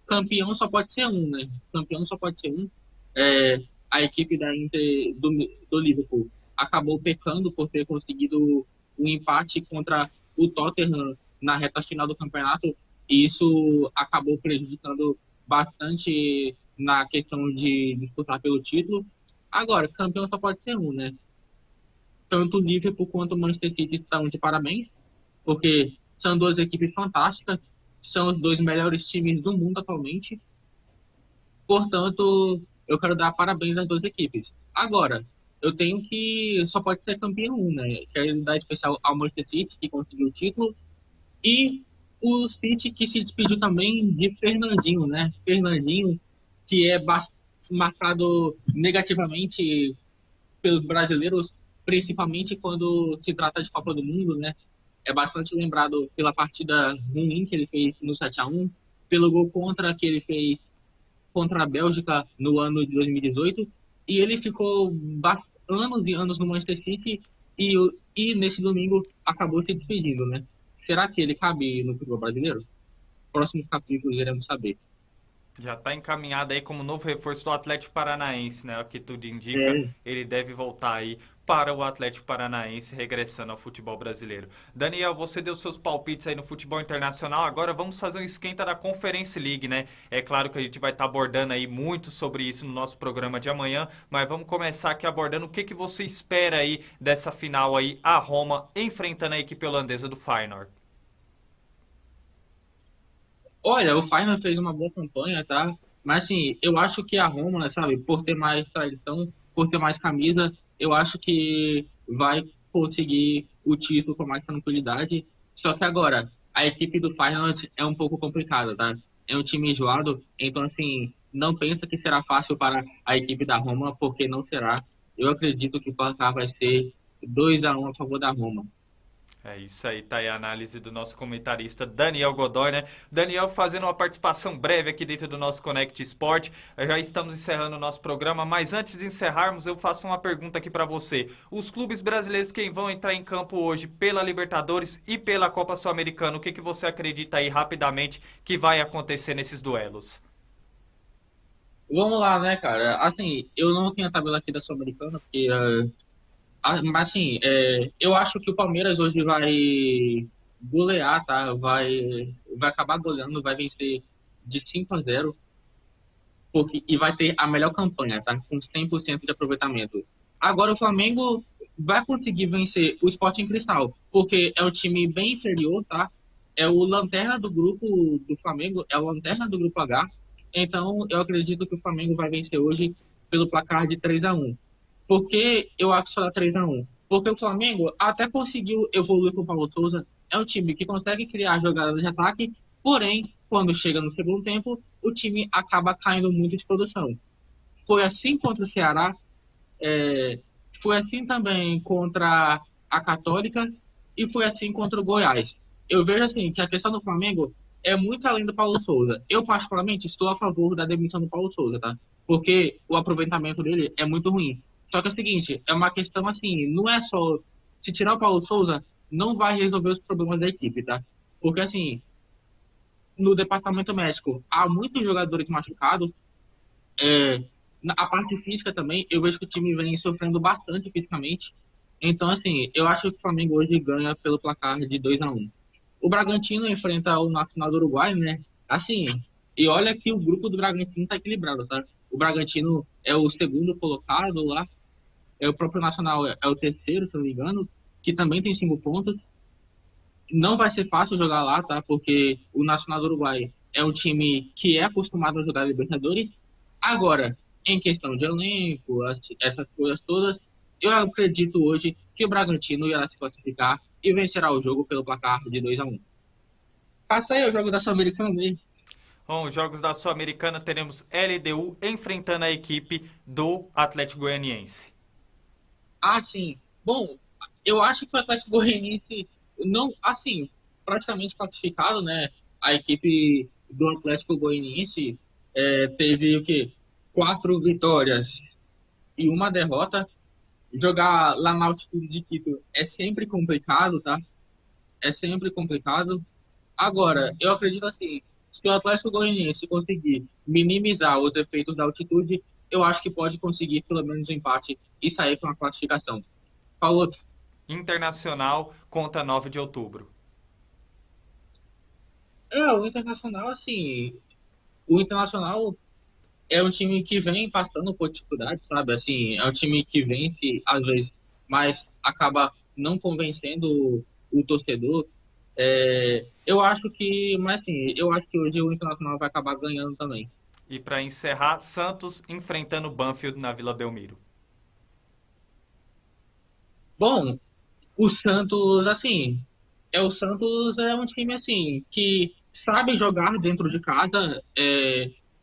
campeão só pode ser um, né? Campeão só pode ser um. A equipe da Inter do Liverpool acabou pecando por ter conseguido um empate contra o Tottenham na reta final do campeonato, e isso acabou prejudicando bastante na questão de disputar pelo título. Agora, campeão só pode ser um, né? Tanto o Liverpool quanto o Manchester City estão de parabéns, porque são duas equipes fantásticas, são os dois melhores times do mundo atualmente. Portanto, eu quero dar parabéns às duas equipes. Agora, eu tenho que só pode ser campeão, né? Quero dar especial ao Manchester City, que conseguiu o título, e o City, que se despediu também de Fernandinho, né? Fernandinho, que é marcado negativamente pelos brasileiros, principalmente quando se trata de Copa do Mundo, né? É bastante lembrado pela partida ruim que ele fez no 7-1, pelo gol contra que ele fez contra a Bélgica no ano de 2018, e ele ficou anos e anos no Manchester City e nesse domingo acabou se despedindo, né? Será que ele cabe no futebol brasileiro? Próximos capítulos iremos saber. Já está encaminhado aí como novo reforço do Atlético Paranaense, né? O que tudo indica, ele deve voltar aí para o Atlético Paranaense, regressando ao futebol brasileiro. Daniel, você deu seus palpites aí no futebol internacional, agora vamos fazer um esquenta da Conference League, né? É claro que a gente vai estar abordando aí muito sobre isso no nosso programa de amanhã, mas vamos começar aqui abordando o que você espera aí dessa final aí, a Roma enfrentando a equipe holandesa do Feyenoord. Olha, o Feyenoord fez uma boa campanha, tá? Mas, assim, eu acho que a Roma, sabe, por ter mais tradição, por ter mais camisa, eu acho que vai conseguir o título com mais tranquilidade. Só que agora, a equipe do Feyenoord é um pouco complicada, tá? É um time enjoado, então, assim, não pensa que será fácil para a equipe da Roma, porque não será. Eu acredito que o placar vai ser 2-1 a favor da Roma. É isso aí, tá aí a análise do nosso comentarista Daniel Godoy, né? Daniel fazendo uma participação breve aqui dentro do nosso Connect Sport. Já estamos encerrando o nosso programa, mas antes de encerrarmos, eu faço uma pergunta aqui para você. Os clubes brasileiros que vão entrar em campo hoje pela Libertadores e pela Copa Sul-Americana, o que você acredita aí rapidamente que vai acontecer nesses duelos? Vamos lá, né, cara? Assim, eu não tenho a tabela aqui da Sul-Americana, porque... mas assim, eu acho que o Palmeiras hoje vai golear, tá? Vai acabar goleando, vai vencer de 5-0 e vai ter a melhor campanha, tá? Com 100% de aproveitamento. Agora o Flamengo vai conseguir vencer o Sporting Cristal, porque é um time bem inferior, tá? É o lanterna do grupo do Flamengo, é o lanterna do grupo H. Então eu acredito que o Flamengo vai vencer hoje pelo placar de 3-1. Por que eu acho que só dá 3-1? Porque o Flamengo até conseguiu evoluir com o Paulo Souza. É um time que consegue criar jogadas de ataque, porém, quando chega no segundo tempo, o time acaba caindo muito de produção. Foi assim contra o Ceará, Foi assim também contra a Católica e foi assim contra o Goiás. Eu vejo assim que a questão do Flamengo é muito além do Paulo Souza. Eu, particularmente, estou a favor da demissão do Paulo Souza, tá? Porque o aproveitamento dele é muito ruim. Só que é o seguinte, é uma questão assim, não é só... Se tirar o Paulo Souza, não vai resolver os problemas da equipe, tá? Porque assim, no departamento médico, há muitos jogadores machucados. A parte física também, eu vejo que o time vem sofrendo bastante fisicamente. Então, assim, eu acho que o Flamengo hoje ganha pelo placar de 2-1. O Bragantino enfrenta o Nacional do Uruguai, né? Assim, e olha que o grupo do Bragantino tá equilibrado, tá? O Bragantino é o segundo colocado lá, o próprio Nacional é o terceiro, se não me engano, que também tem 5 pontos. Não vai ser fácil jogar lá, tá? Porque o Nacional do Uruguai é um time que é acostumado a jogar Libertadores. Agora, em questão de elenco, essas coisas todas, eu acredito hoje que o Bragantino irá se classificar e vencerá o jogo pelo placar de 2-1. Passa aí o jogo da Sul-Americana aí. Bom, os jogos da Sul-Americana teremos LDU enfrentando a equipe do Atlético Goianiense. Ah, sim. Bom, eu acho que o Atlético Goianiense não, assim, praticamente classificado, né? A equipe do Atlético Goianiense teve o quê? 4 vitórias e 1 derrota. Jogar lá na altitude de Quito é sempre complicado, tá? É sempre complicado. Agora, eu acredito assim, se o Atlético Goianiense conseguir minimizar os efeitos da altitude, eu acho que pode conseguir pelo menos um empate e sair com a classificação. Falou. Internacional contra 9 de outubro. O Internacional, assim, o Internacional é um time que vem passando por dificuldade, sabe? Assim, é um time que vence às vezes, mas acaba não convencendo o torcedor. Eu acho que, mas assim, eu acho que hoje o Internacional vai acabar ganhando também. E para encerrar, Santos enfrentando o Banfield na Vila Belmiro. Bom, o Santos, assim, o Santos é um time assim que sabe jogar dentro de casa.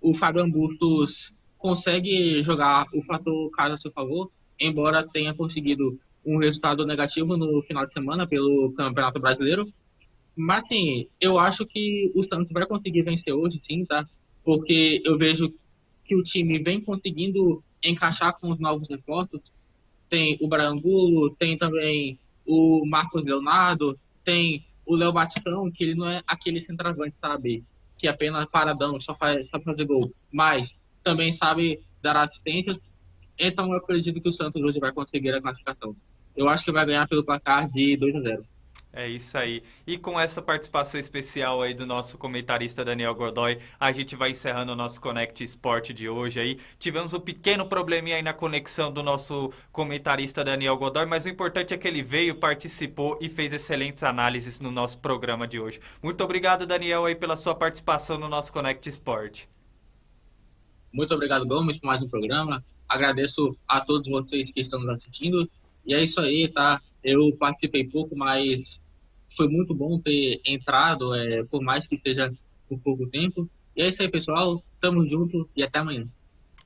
O Fabian Bustos consegue jogar o fator casa a seu favor, embora tenha conseguido um resultado negativo no final de semana pelo Campeonato Brasileiro. Mas, sim, eu acho que o Santos vai conseguir vencer hoje, sim, tá? Porque eu vejo que o time vem conseguindo encaixar com os novos reforços. Tem o Brangulo, tem também o Marcos Leonardo, tem o Léo Batistão, que ele não é aquele centroavante, sabe? Que apenas paradão, só fazer gol. Mas também sabe dar assistências. Então eu acredito que o Santos hoje vai conseguir a classificação. Eu acho que vai ganhar pelo placar de 2-0. É isso aí. E com essa participação especial aí do nosso comentarista Daniel Godoy, a gente vai encerrando o nosso Connect Sport de hoje aí. Tivemos um pequeno probleminha aí na conexão do nosso comentarista Daniel Godoy, mas o importante é que ele veio, participou e fez excelentes análises no nosso programa de hoje. Muito obrigado, Daniel, aí pela sua participação no nosso Connect Sport. Muito obrigado, Gomes, por mais um programa. Agradeço a todos vocês que estão nos assistindo. E é isso aí, tá? Eu participei pouco, mas foi muito bom ter entrado, por mais que seja por pouco tempo. E é isso aí, pessoal. Tamo junto e até amanhã.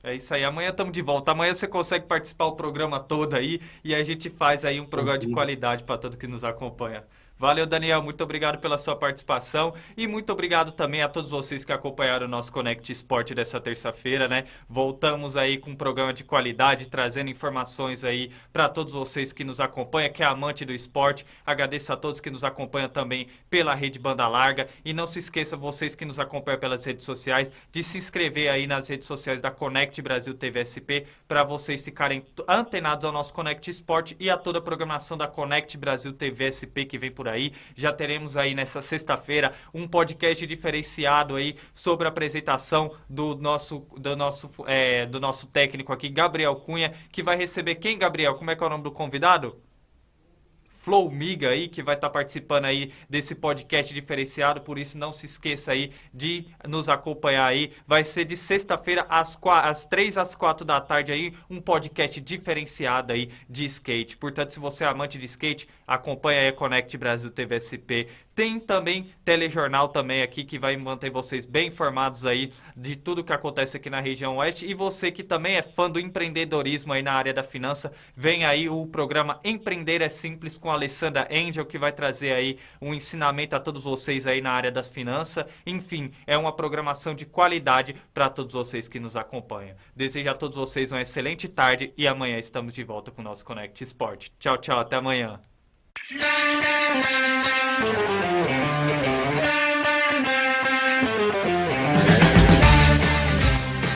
É isso aí, amanhã estamos de volta. Amanhã você consegue participar do programa todo aí e a gente faz aí um programa de qualidade para todo que nos acompanha. Valeu, Daniel, muito obrigado pela sua participação e muito obrigado também a todos vocês que acompanharam o nosso Connect Sport dessa terça-feira, né? Voltamos aí com um programa de qualidade, trazendo informações aí para todos vocês que nos acompanham, que é amante do esporte. Agradeço a todos que nos acompanham também pela Rede Banda Larga e não se esqueça, vocês que nos acompanham pelas redes sociais, de se inscrever aí nas redes sociais da Connect Brasil TV SP para vocês ficarem antenados ao nosso Connect Sport e a toda a programação da Connect Brasil TV SP que vem por aí. Já teremos aí nessa sexta-feira um podcast diferenciado aí sobre a apresentação do nosso técnico aqui, Gabriel Cunha, que vai receber quem, Gabriel? Como é que é o nome do convidado? Flow Miga aí, que vai estar participando aí desse podcast diferenciado, por isso não se esqueça aí de nos acompanhar aí. Vai ser de sexta-feira às 3 às 4 da tarde aí, um podcast diferenciado aí de skate. Portanto, se você é amante de skate, acompanha aí a Connect Brasil TV SP Tem também telejornal também aqui que vai manter vocês bem informados aí de tudo que acontece aqui na região oeste. E você que também é fã do empreendedorismo aí na área da finança, vem aí o programa Empreender é Simples com a Alessandra Angel, que vai trazer aí um ensinamento a todos vocês aí na área da finança. Enfim, é uma programação de qualidade para todos vocês que nos acompanham. Desejo a todos vocês uma excelente tarde e amanhã estamos de volta com o nosso Connect Sport. Tchau, tchau, até amanhã.